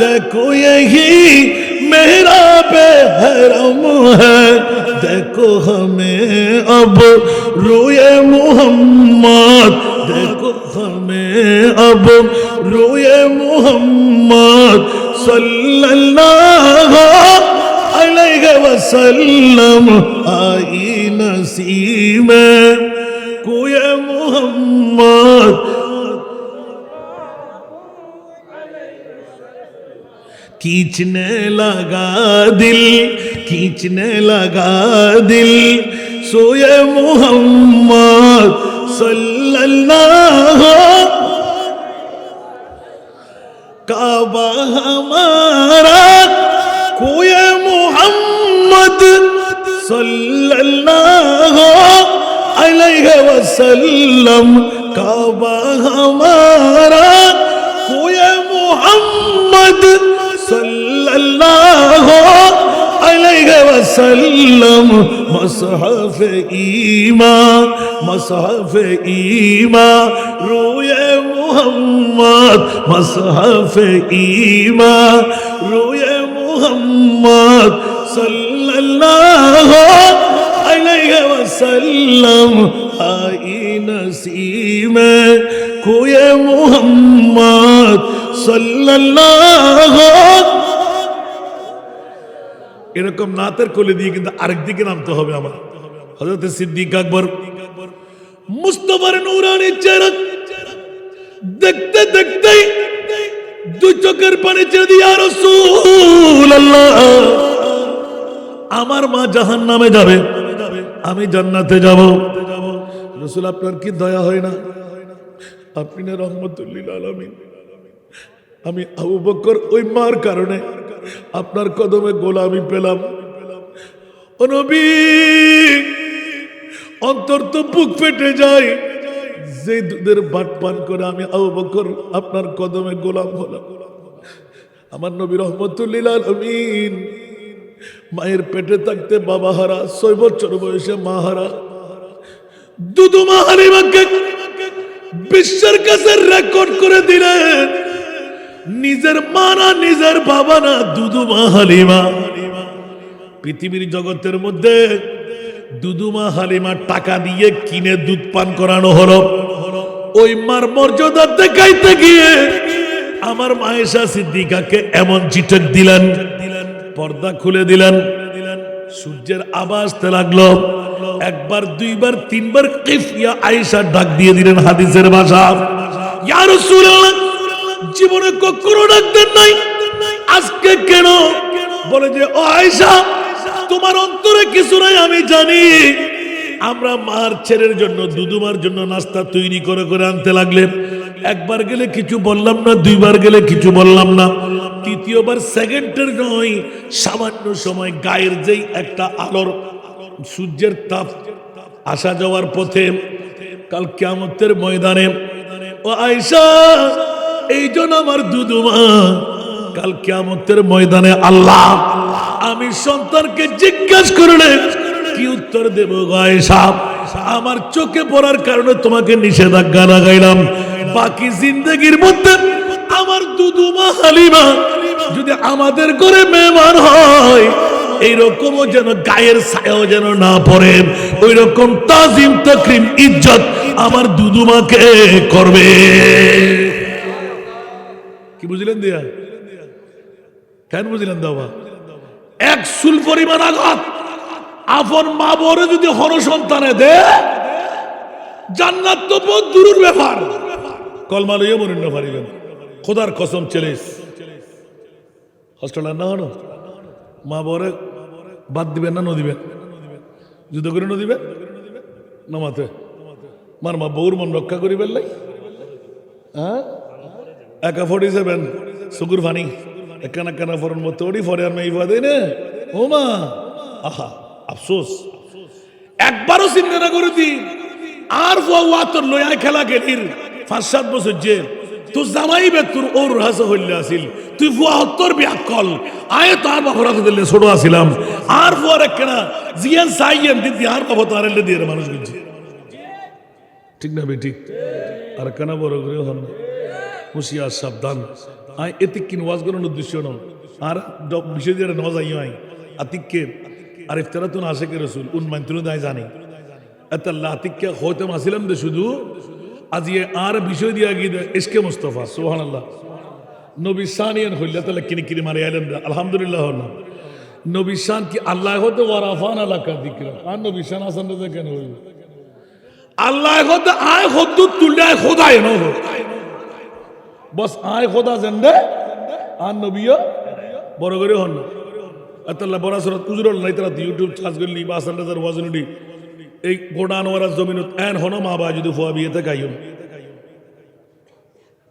देखो यही मेहराब हरम है देखो हमें अब रोए मोहम्मद देखो हमें अब रोए मोहम्मद सल्लल्लाहु अलैहि वसल्लम आई नसीमे कोई मोहम्मद खींचने लगा दिल सोए मोहम्मद सल्लल्लाहु काबा हमारा कोई मोहम्मद सल्लल्लाहु अलैहि वसल्लम काबा हमारा कोई मोहम्मद सल्लल्लाहु अलैहि वसल्लम मसहफ ईमान रोए मोहम्मद मसहफ ईमान रोए मोहम्मद सल्लल्लाहु अलैहि वसल्लम आई नसीमे कोई मोहम्मद सल्लल्लाहु এরকম নাতের কোলে দিয়ে কিন্তু আরেক দিকে নামতে হবে আমার হযরত সিদ্দিক আকবর মুস্তাফার নূরানী চেহারা দেখতে দেখতে দুই চোখের পানি ছেড়ে দিয়ে ইয়া রাসূলুল্লাহ আমার মা জাহান্নামে যাবে আমি জান্নাতে যাব রাসূল আপনার কি দয়া হয় না আপনি না রহমতুল লিল আলামিন আমি আবু বকর ওই মার কারণে আপনার কদমে গোলামি পেলাম ও নবী অন্তর তো বুক ফেটে যায় যে দুধের বাট পান করে আমি আবু বকর আপনার কদমে গোলাম হলাম আমার নবী রহমতুল লিল আলামিন মায়ের পেটে থাকতে বাবা হারা 6 বছর বয়সে মা হারা দুদুমা হালিমাকে বিশ্বের কাছে রেকর্ড করে দিলেন নিজের মা না নিজের বাবা না দুদুমা হালিমা পৃথিবীর জগতের মধ্যে দুদুমা হালিমা টাকা দিয়ে কিনে দুধ পান করানো হলো ওই মার মর্যাদা দেখাইতে গিয়ে আমার মায়েশা সিদ্দিকাকে এমন চিঠক দিলেন পর্দা খুলে দিলেন সূর্যের আলো আসতে লাগলো একবার দুইবার তিনবার কিফ ইয়া আয়েশা ডাক দিয়ে দিলেন হাদিসের ভাষা ইয়া রাসূলুল্লাহ জীবনে কখনো ডাক দেন নাই আজকে কেন বলে যে ও আয়েশা তোমার অন্তরে কিছু নাই আমি জানি আমরা মার ছেলের জন্য দুদুমার জন্য নাস্তা তৈরি করে করে আনতে লাগলে একবার গেলে কিছু বললাম না দুইবার গেলে কিছু বললাম না তৃতীয়বার সেকেন্ডের নয় সামান্য সময় গায়ের যেই একটা আলোর সূর্যের তাপ আসা যাওয়ার পথে কাল কিয়ামতের ময়দানে। ও আয়েশা, এই জন্য আমার দুদুমা কাল কিয়ামতের ময়দানে আল্লাহ আমি সন্তানকে জিজ্ঞাসা করলে কি উত্তর দেব গো আয়েশা? আমার চোখে পড়ার কারণে তোমাকে নিষেধাজ্ঞা লাগাইলাম, বাকি জিন্দগির মধ্যে আমার দুদুমা হালিমা যদি আমাদের ঘরে মেহমান হয় এইরকমও যেন গায়ের ছায়াও যেন না পড়ে, ওই রকম তাজিম তাকরিম ইজ্জত আমার দুদুমাকে করবে। কি বুঝলেন দিয়া? কেন বুঝলেন দাবা? এক সুল পরিমাণ আঘাত আপন মা বরে যদি হর সন্তানে দে, জান্নাত তো বহুত দূরের ব্যাপার। কলমা লইয়া মরিন না পারিবেন, খোদার কসম চেলিস হস্টেলার না হনো মা বরে বাদ দিবেন না নদিবেন? যুদ্ধ করে নদিবেন না মাতে মার মা বউর মন রক্ষা করিবেন লাই। হ্যাঁ, একা 47 সুগুর ফানি একানা কানা ফরন মতো ওড়ি ফরে আর মেয়ে ফাদে না ও মা। আহা আফসোস, একবারও চিন্তা না করে দি আর ওয়া তোর লয়া খেলা গেলির 5-7 বছর যে তোর জামাই বে তোর ওর হাসা হইলে আসিল, তুই ফুয়া হত্তর বিয়া কল আয় তার বাপরা তো দিলে ছোট আসিলাম আর ফুয়ার একখানা জিয়ান সাইয়েন দিদি আর বাবা তো আরেলে দিয়ে মানুষ গুনছে। ঠিক না বেটি? আর কেনা বড় করে হন হুশিয়ার সাবধান। আয় এতিক কিন ওয়াজ করার উদ্দেশ্য ন আর বিষয় দিয়ে নজ আই আই আতিককে আর ইফতারাতুন আশিকে রাসূল উন মানতুন দাই জানি আতাল্লাহ আতিককে হইতে মাসিলাম দে শুধু আজ আর বিষয় দিয়া গিয়ে ইশকে মুস্তাফা সুবহানাল্লাহ নবী সানিয়ান হইলা তাহলে কিনি কিনি মারি আইলেন আলহামদুলিল্লাহ না নবী শান কি আল্লাহ হতে ওয়ারাফান আলাকা যিকরা আর নবী শান আসান রে কেন হইল আল্লাহ হতে আয় হদ্দু তুললে খোদাই ন বস আয় খোদা জেন্দে আর নবীও বড় করে হন না আতাল্লাহ বড় সুরত উজরল নাই তারা ইউটিউব চার্জ করলি বা আসানদার ওয়াজনুডি এই গোডান ওয়ারা জমিনত এন হন মা বা যদি ফুয়া বিয়েতে গাইন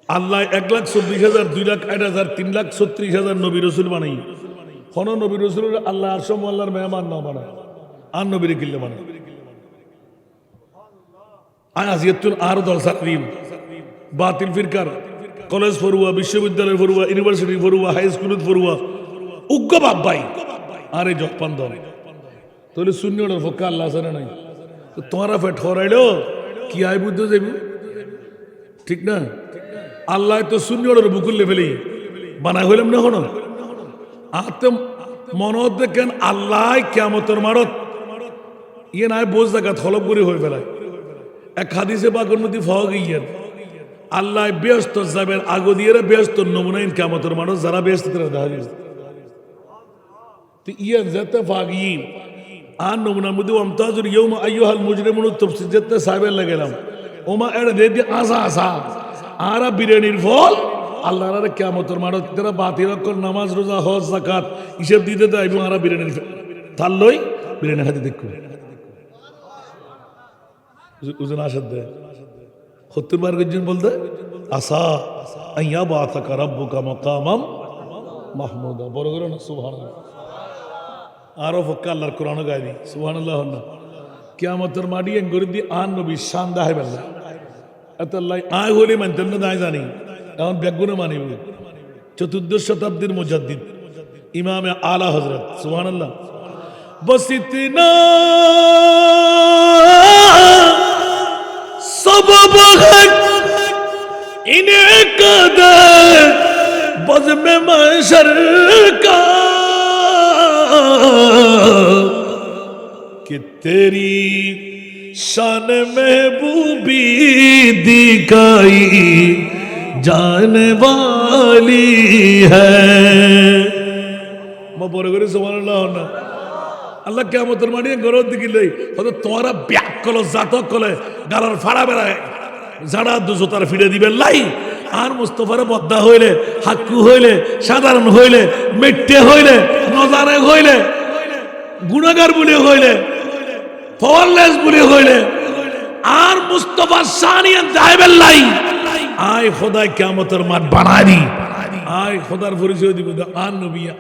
আল্লাহ 1,24,000 2,60,000 3,36,000 নবী রসুল বানাই হন নবী রসুল আল্লাহ আরশম আল্লাহর মেহমান না বানায় আর নবীরে কিল্লে বানায় আজিয়াতুন আর দলসা করিম বাতিল ফিরকার কলেজ পড়ুয়া বিশ্ববিদ্যালয় পড়ুয়া ইউনিভার্সিটি পড়ুয়া হাই স্কুল পড়ুয়া উগ্র বাব্বাই আরে জপান দল তাহলে শূন্য ফক্কা আল্লাহ জানে নাই তো তোমারা ফেট হরাইলো কি আয় বুদ্ধ যাইব ঠিক না আল্লাহ তো শূন্য বুকুল্লে ফেলি বানাই হইলাম না হন আতে মনত দেখেন আল্লাহ কিয়ামতের মারত ইয়ে নাই বোঝ জায়গা থলক করে হয়ে ফেলায় এক হাদিসে বাগর মধ্যে ফাওয়া গিয়েন আল্লাহ ব্যস্ত যাবেন আগো দিয়ে ব্যস্ত নমুনাইন কিয়ামতের মানুষ যারা ব্যস্ত তারা দেখা যাবে তো ইয়ে যেতে ফাগি আর নমুনার মধ্যে আমতাজুর ইয়ৌমা আইয়ুহাল মুজরিমুন তাফসীর যেতে সাহেবের লাগালাম ওমা এড়ে দে দি আসা আসা আর বিরিয়ানির ফল আল্লাহর কিয়ামতের মানুষ তারা বাতিল কর নামাজ রোজা হজ যাকাত হিসাব দিতে দেয় এবং আর বিরিয়ানির থাল লই বিরিয়ানি খাতে দেখো উজন আসাদ দে 70 বার গজন বলতে আসা আইয়া বাতাকা রাব্বুকা মাকামাম মাহমুদা বড় করে না সুবহানাল্লাহ আরো ফক্কা আল্লাহর কোরআন গায়নি সুবহানাল্লাহ না কিয়ামতের মাটি এন করে দি আন নবী শান দাহে বেলা আতাল্লাহ আয় হলে মানতেন না দায় জানি এখন ব্যাগুনে মানিব 14 শতাব্দীর মুজাদ্দিদ ইমামে আলা হযরত সুবহানাল্লাহ বস ইতনা सबब है इन्हें कदर बज़्म महशर का कि तेरी शान महबूबी दिखाई जाने वाली है मैं बोल रही सुभानअल्लाह ना আল্লাহ কিয়ামতের মাঠে গরজ দিলে হয়তো তোমরা ব্যাক কলো জাতক কলে গালার ফাড়া বেড়ায় যারা দুজোতার ফিরে দিবেন লাই আর মুস্তফার বদ্দা হইলে হাক্কু হইলে সাধারণ হইলে মেট্টে হইলে নজারে হইলে গুণাগার বলে হইলে ফওয়ারলেস বলে হইলে আর মুস্তফা সানিয়ান যাইবেন লাই আয় খোদা কিয়ামতের মাঠ বানাই দি আয় খোদার পরিচয় দিব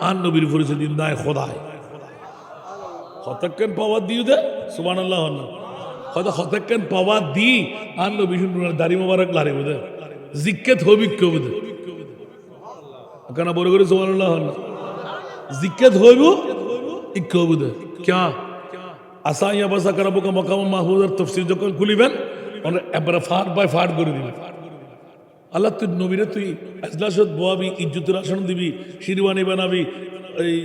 আর নবীর পরিচয় দিন দায় খোদায় কতক্ষণ পাওয়ার দিও দে সুবহানাল্লাহ না হয়তো হতেকেন পাওয়া দি আর নবী শুনুন দাড়ি মোবারক লারে বুঝে জিজ্ঞেত হবি কেউ বুঝে কেন বড় করে সুবহানাল্লাহ জিজ্ঞেত হইব ইকেও বুঝে ক্যা আসা ইয়া বাসা করাবো কা মকাম মাহমুদের তফসির যখন খুলিবেন এবারে ফাট বাই ফাট করে দিবেন আল্লাহ তুই নবীরে তুই আজলাসত বোয়াবি ইজ্জতের আসন দিবি শিরওয়ানি বানাবি এই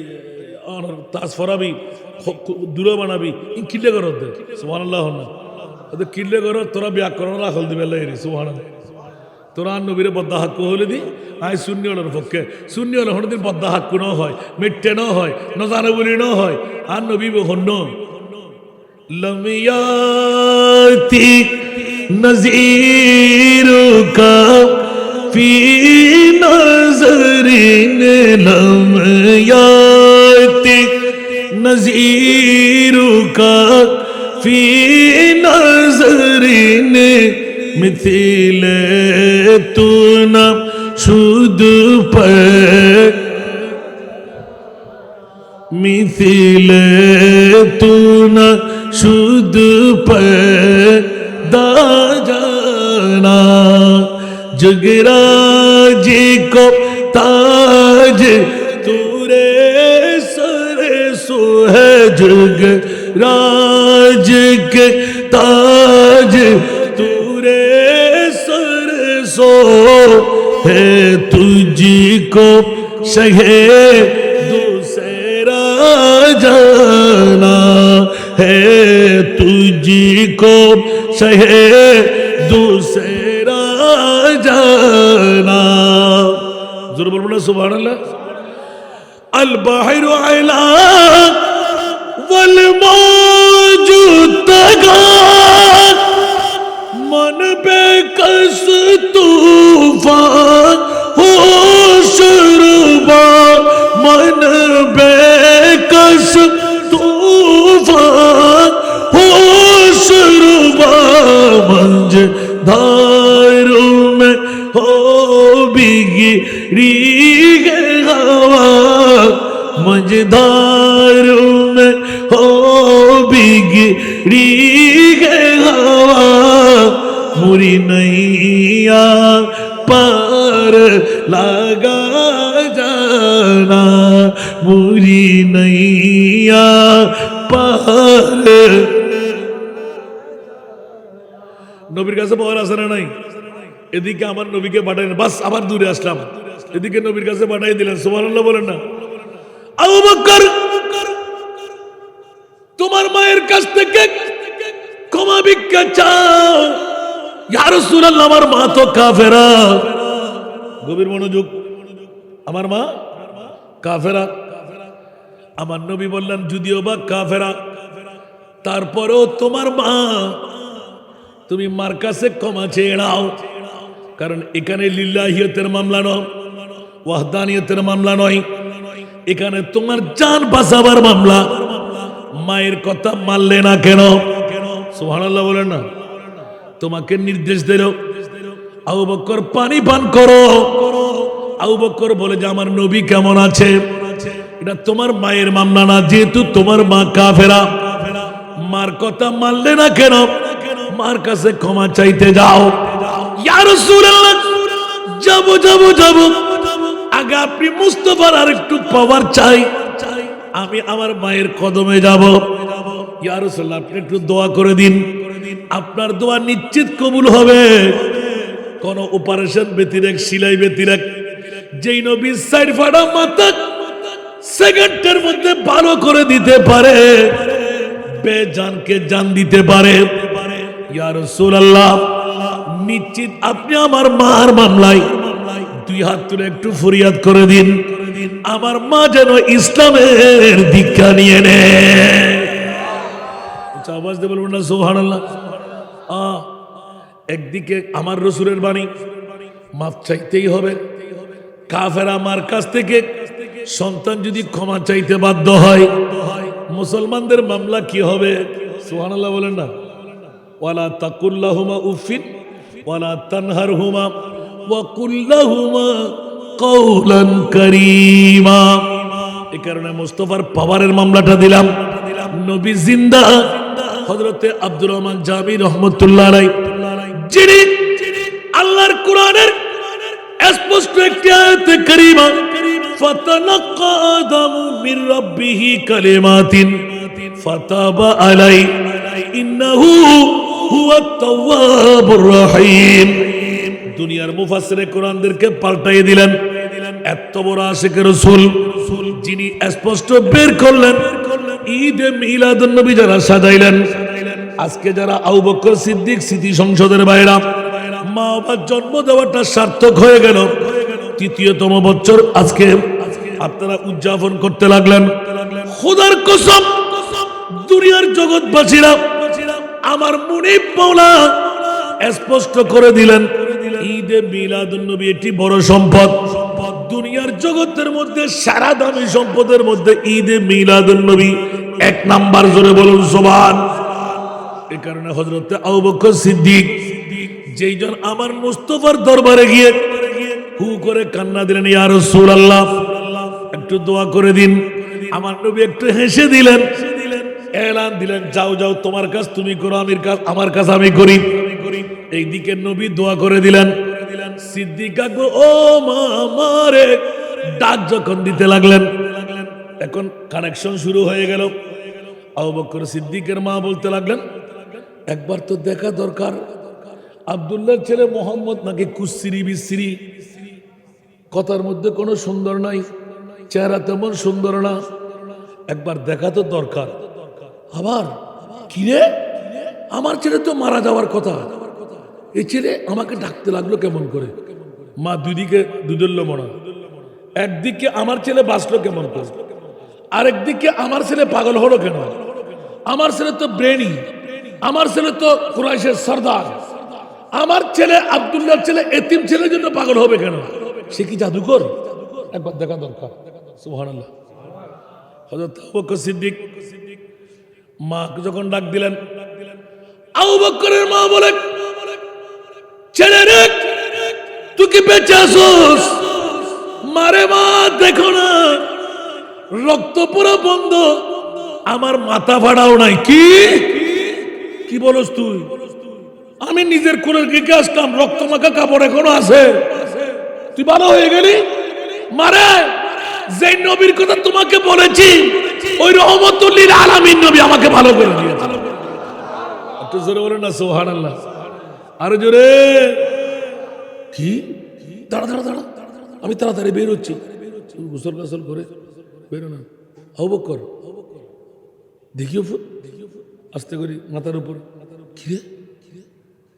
তাজ ফরাবি দূরে বানাবি কিল্লে করো সুবহানাল্লাহ না কিল্লে করো তোরা ব্যাকরণ রাখল দিবে আল্লাহ সুবহানাল্লাহ তোরা নবীরে বদ্দা হাক্কু হলে দি আয় শূন্য হলের পক্ষে শূন্য হলে হনদিন বদ্দা হাক্কু ন হয় মেট্টে ন হয় নজানে বলি ন হয় আর নবী হন্য লমিয়াতি নজিরুকা ফি নজরিন লমিয়াতি নজিরুকা ফি নজরিন মিথিলে তু না শুধু পর মিথিলে তু না শুধু পর জানা জগরাজ को ताज तूरे सर सो है जगराज के ताज तूरे सर सो है तुझको सहे दूसरा जाना है तुझको सहे दूसरा जाना जोर बोलो ना सुभान अल्लाह अल बाहिर अला वल मौजूद तगा मन बेकस तूफान हो शुरुबा मन बेकस तूफान हो शुरुबा मंज धारों में हो बिगड़ी हवा मझधारों में हो बिगड़ी हवा मुरी नैया पार लगा जाना मुरी नैया पार নবীর কাছে পাওয়ার আছে না নাই এদিকে আমার নবীকে পাঠাই বাস আবার দূরে আসলাম এদিকে নবীর কাছে পাঠাই দিলেন সুবহানাল্লাহ বলেন না আবু বকর তোমার মায়ের কাছ থেকে ক্ষমা ভিক্ষা চাও ইয়া রাসূলুল্লাহ আমার মা তো কাফেরা গভীর মনোযোগ আমার মা কাফেরা আমার নবী বললেন যদিও বা কাফেরা তারপরেও তোমার মা তুমি মার কাছে ক্ষমা চেয়ে নাও কারণ এখানে লিল্লাহিয়তের মামলা নয় ওয়াহদানিয়তের মামলা নয় এখানে তোমার জান বাঁচাবার মামলা মায়ের কথা মানলে না কেন সুবহানাল্লাহ বলেন না তোমাকে নির্দেশ দিল আবু বকর পানি পান করো আবু বকর বলে যে আমার নবী কেমন আছে এটা তোমার মায়ের মামলা না যেহেতু তোমার মা কাফেরা মার কথা মানলে না কেন মার কাছে ক্ষমা চাইতে যাও ইয়া রাসূলুল্লাহ যাব যাব যাব আগে আপনি মুস্তাফার আরেকটু পাওয়ার চাই আমি আমার মায়ের কদমে যাব ইয়া রাসূলুল্লাহ আপনি একটু দোয়া করে দিন আপনার দোয়া নিশ্চিত কবুল হবে কোন অপারেশন ব্যতিরেক সিলাই ব্যতিরেক যেই নবী সাইড ফাড়া মাথা সেকেন্ডের মধ্যে ভালো করে দিতে পারে বেজানকে জান দিতে পারে ইয়া রাসূলুল্লাহ নিশ্চিত আপনি আমার মার মামলায় দুই হাত তুলে একটু ফরিয়াদ করে দিন আমার মা যেন ইসলামের দীক্ষা নিয়ে নেয় আওয়াজ দিয়ে বলবেন না সুবহানাল্লাহ একদিকে আমার রাসূলের বাণী মাফ চাইতেই হবে কাফের আমার কাছ থেকে সন্তান যদি ক্ষমা চাইতে বাধ্য হয় মুসলমানদের মামলা কি হবে সুবহানাল্লাহ বলেন না ওয়ালা তাকুল্লাহুমা উফিন ওয়ালা তানহারহুমা ওয়া কুল্লাহুমা কওলান কারীমা এই কারণে মুস্তাফার পাওয়ারের মামলাটা দিলাম নবী জিন্দা হযরতে আব্দুর রহমান জামি রহমাতুল্লাহ আলাইহি, যিনি আল্লাহর কোরআনের স্পষ্ট একটি আয়াতে কারিমা ফাতালাক্কা আদামু মির রাব্বিহি কালিমাতিন ফাতাবা আলাইহি ইন্নাহু হুয়াত তাওয়াবুর রহিম। দুনিয়ার মুফাসসিরে কোরআনদেরকে পাল্টাই দিলেন। এত বড় আশিক রাসূল যিনি স্পষ্ট বের করলেন ঈদে মিলাদুন নবী যারা সাজাইলেন, আজকে যারা আবু বকর সিদ্দিক স্মৃতি সংসদের বাইরা মা বাবার জন্ম দেওয়াটা সার্থক হয়ে গেল, তৃতীয়তম বছর আজকে আপনারা উদযাপন করতে লাগলেন। খোদার কসম, দুনিয়ার জগৎবাসীরা আমার মুনিব মাওলা স্পষ্ট করে দিলেন ঈদে মিলাদুন নবী এটি বড় সম্পদ। দুনিয়ার জগতের মধ্যে সারা দামি সম্পদের মধ্যে ঈদে মিলাদুন নবী এক নাম্বার। জোরে বলুন সুবহান। এই কারণে হযরত আবু বকর সিদ্দিক যেইজন আমার মুস্তাফার দরবারে গিয়ে হু করে কান্না দিলেন, ইয়া রাসূলুল্লাহ একটু দোয়া করে দিন। আমার নবী একটু হেসে দিলেন, এলান দিলেন, যাও যাও তোমার কাজ তুমি করো, আমার কাজ আমি করি। এইদিকে নবী দোয়া করে দিলেন। সিদ্দিক আকবর ও মা আমারে ডাক যখন দিতে লাগলেন, এখন কানেকশন শুরু হয়ে গেল। আবু বকর সিদ্দিকের মা বলতে লাগলেন, একবার তো দেখা দরকার, আব্দুল্লাহর ছেলে মোহাম্মদ নাকি কুসিরি বিসিরি, কথার মধ্যে কোনো সুন্দর নাই, চেহারা তেমন সুন্দর না, একবার দেখা তো দরকার। আবার কিরে, আমার ছেলে তো মারা যাওয়ার কথা, এই ছেলে আমাকে ডাকতে লাগলো কেমন করে? মা দুদিকে দুদল্য মনা, একদিকে আমার ছেলে বাঁচলো কেমন করে, আরেকদিকে আমার ছেলে পাগল হলো কেন? আমার ছেলে তো ব্রেনি, আমার ছেলে তো কুরাইশের সর্দার, আমার ছেলে আব্দুল্লাহর ছেলে এতিম ছেলের জন্য পাগল হবে কেন? সে কি জাদুকর? একবার দেখা দরকার। সুবহানাল্লাহ। হযরত আবু বকর সিদ্দিক মা যখন ডাক দিলেন, আবু বকরের মা বলে, ছেলে রে তুই কি বেঁচে আসোস? মারে মা দেখো না, রক্ত পুরো বন্ধ, আমার মাথা ফাড়াও নাই। কি কি বলস তুই? আমি নিজের কোলের দিকে আসলাম, রক্ত মাখা কাপড় এখনো আছে, তুই ভালো হয়ে গেলি? মারে যে নবীর কথা তোমাকে বলেছি ওই রহমতুল লিল আলামিন নবী আমাকে ভালো করে দিয়েছে। একটু জোরে বলেন না সুবহানাল্লাহ। আরে জোরে। কি? দাঁড়া দাঁড়া দাঁড়া, আমি তাড়াতাড়ি বের হচ্ছি। গোসল গোসল করে বেরো না। আবু বকর দেখিও আস্তে করি মাথার উপর। কিরে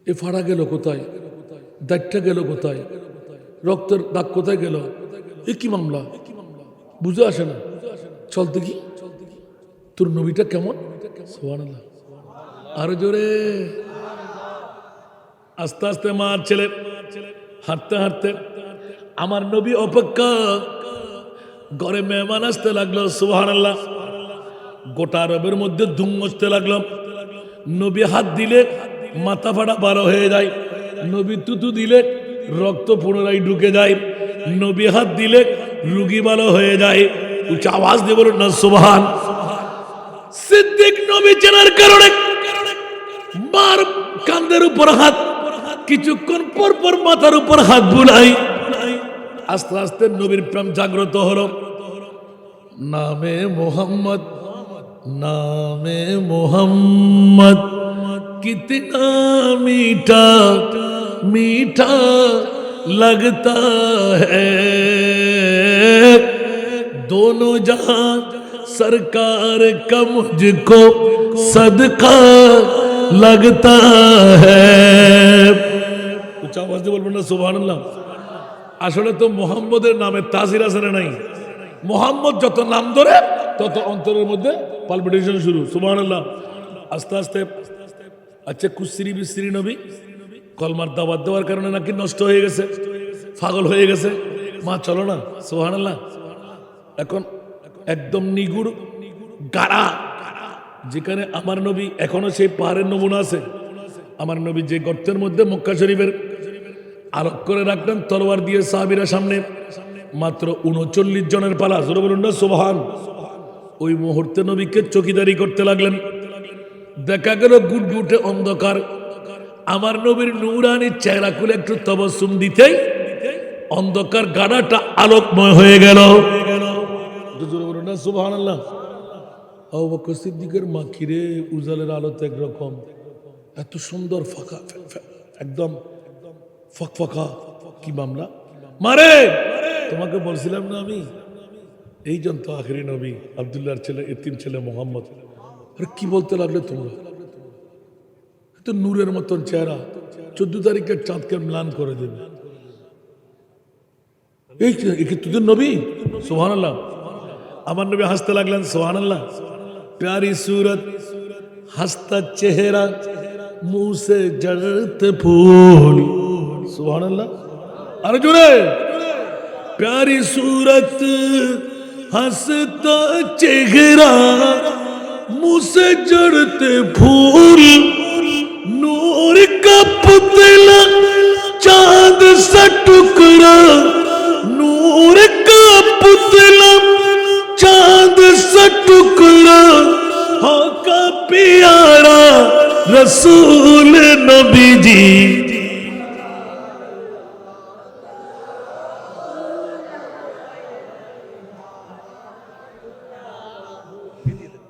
এ ফাড়া গেল কোথায়? দাগটা গেল কোথায়? রক্তের দাগ কোথায় গেল? এ কি মামলা? বুঝে আসে না। চল দেখি তোর নবীটা কেমন। সুবহানাল্লাহ। আরো জোরে। আস্তে আস্তে মা ছেলে হাঁটতে হাঁটতে আমার নবী অপেক্ষা, ঘরে মেহমান আসতে লাগলো। সুবহানাল্লাহ। গোটা আরবের মধ্যে ধুম মচতে লাগলো। নবী হাত দিলে মাথা ফাটা বারো হয়ে যায়, নবী তুতু দিলে রক্ত পুনরায় ঢুকে যায়, নবী হাত দিলে রুগী ভালো হয়ে যায়। উচ্চ আওয়াজ দিয়ে বলুন না সুবহান। সিদ্দিক নবী চেনার কারণে মার কাঁধের উপর হাত, কিছুক্ষণ পর পর মাথার উপর হাত বুলাই। আস্তে আস্তে নবীর প্রেম জাগ্রত হলো। নামে মোহাম্মদ, নামে মোহাম্মদ কিতনা मीठा मीठा लगता है, दोनों जहां सरकार का मुझको सदका लगता है। উচ্চ আওয়াজ দিয়ে বলবেন না সুবহানাল্লাহ। আসলে তো মোহাম্মদের নামে তাসির আছে না নাই? মোহাম্মদ যত নাম ধরে তত অন্তরের মধ্যে পালপিটেশন শুরু। সুবহানাল্লাহ। আস্তে আস্তে আচ্ছা কুসরি বিসরি নবী কলমার দাওয়াত দেওয়ার কারণে নাকি নষ্ট হয়ে গেছে, পাগল হয়ে গেছে। মা চলো না। সুবহানাল্লাহ। এখন একদম নিগুড় গাড়া, যেখানে আমার নবী এখনো সেই পাহাড়ের নমুনা আছে। আমার নবী যে গর্তের মধ্যে মক্কা শরীফের আলোক করে রাখলেন তলোয়ার দিয়ে সাহাবীরা সামনে, মাত্র ৩৯ জনের পালা। জোরে বলুন না সুবহান। ওই মুহূর্তে নবীকে চকিদারি করতে লাগলেন। দেখা গেল গুটগুটে অন্ধকার, আমার নবীর নূরানি চেহারা খুলে একটু তবসুম দিতেই অন্ধকার গাড়াটা আলোকময় হয়ে গেল। সুবহানাল্লাহ। আবু বকর সিদ্দিকের মাখিরে উজালের আলোতে একরকম, এত সুন্দর ফাঁকা, একদম ফকফকা। কি মামলা মারে, তোমাকে বলছিলাম না আমি এই জন তো আখেরি নবী, আব্দুল্লাহর ছেলে, এতিম ছেলে মোহাম্মদ। আরে কি বলতে লাগলে তোমরা, তো নূরের মতন চেহারা, 14 তারিখের চাঁদকে ম্লান করে দেবে। এই কি তোদের নবী? সুবহানাল্লাহ। আমার নবী হাসতে লাগলেন, সুবহানাল্লাহ। प्यारी सूरत हंसता चेहरा मुंह से जड़ते फूल, सुभान अल्लाह। अरे जुड़े, प्यारी सूरत हंसता चेहरा मुंह से जड़ते फूल, नूर का पुतला चांद सा टुकड़ा, नूर का पुतला चांद सा टुकड़ा, हो का प्यारा रसूल नबी जी।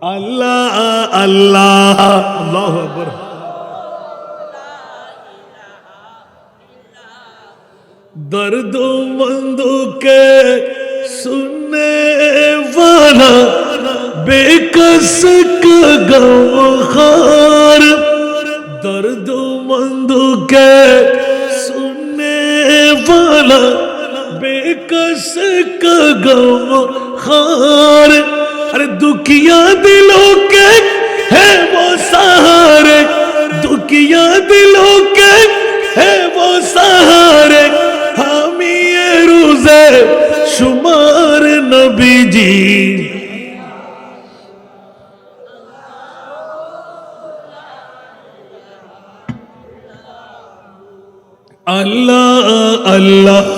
अल्लाह अल्लाह अल्लाह अकबर। दर्दों मंदों के सुनने वाला, बेकस का गमखार, दर्दों मंदों के सुनने वाला, बेकस का गमखार। अरे दुखिया दिलों के है वो सहारे, दुखिया दिलों के है वो सहारे, हम ये रोज़े शुमार नबी जी। अल्लाह अल्लाह।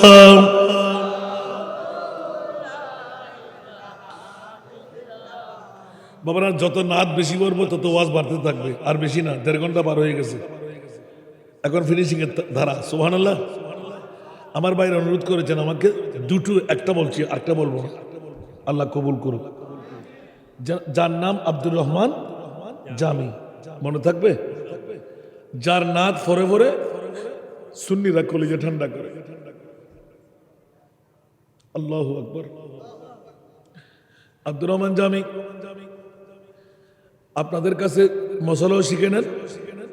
বাবারা যত নাদ বেশি করবো তত ওয়াজ বাড়তে থাকবে, আর বেশি না, 1.5 ঘন্টা পার হয়ে গেছে, এখন ফিনিশিং এর ধারা। সুবহানাল্লাহ। আমার ভাইরা অনুরোধ করেছেন আমাকে, দুটো, একটা বলছি আরেকটা বলবো না, আল্লাহ কবুল করুক। যার নাম আব্দুর রহমান জামি, মনে থাকবে? যার নাদ ফরে ফরে সুন্নিরা কলিজা ঠান্ডা করে। আল্লাহু আকবার। আব্দুর রহমান জামি আপনাদের কাছে মশলাও শিখে নেন,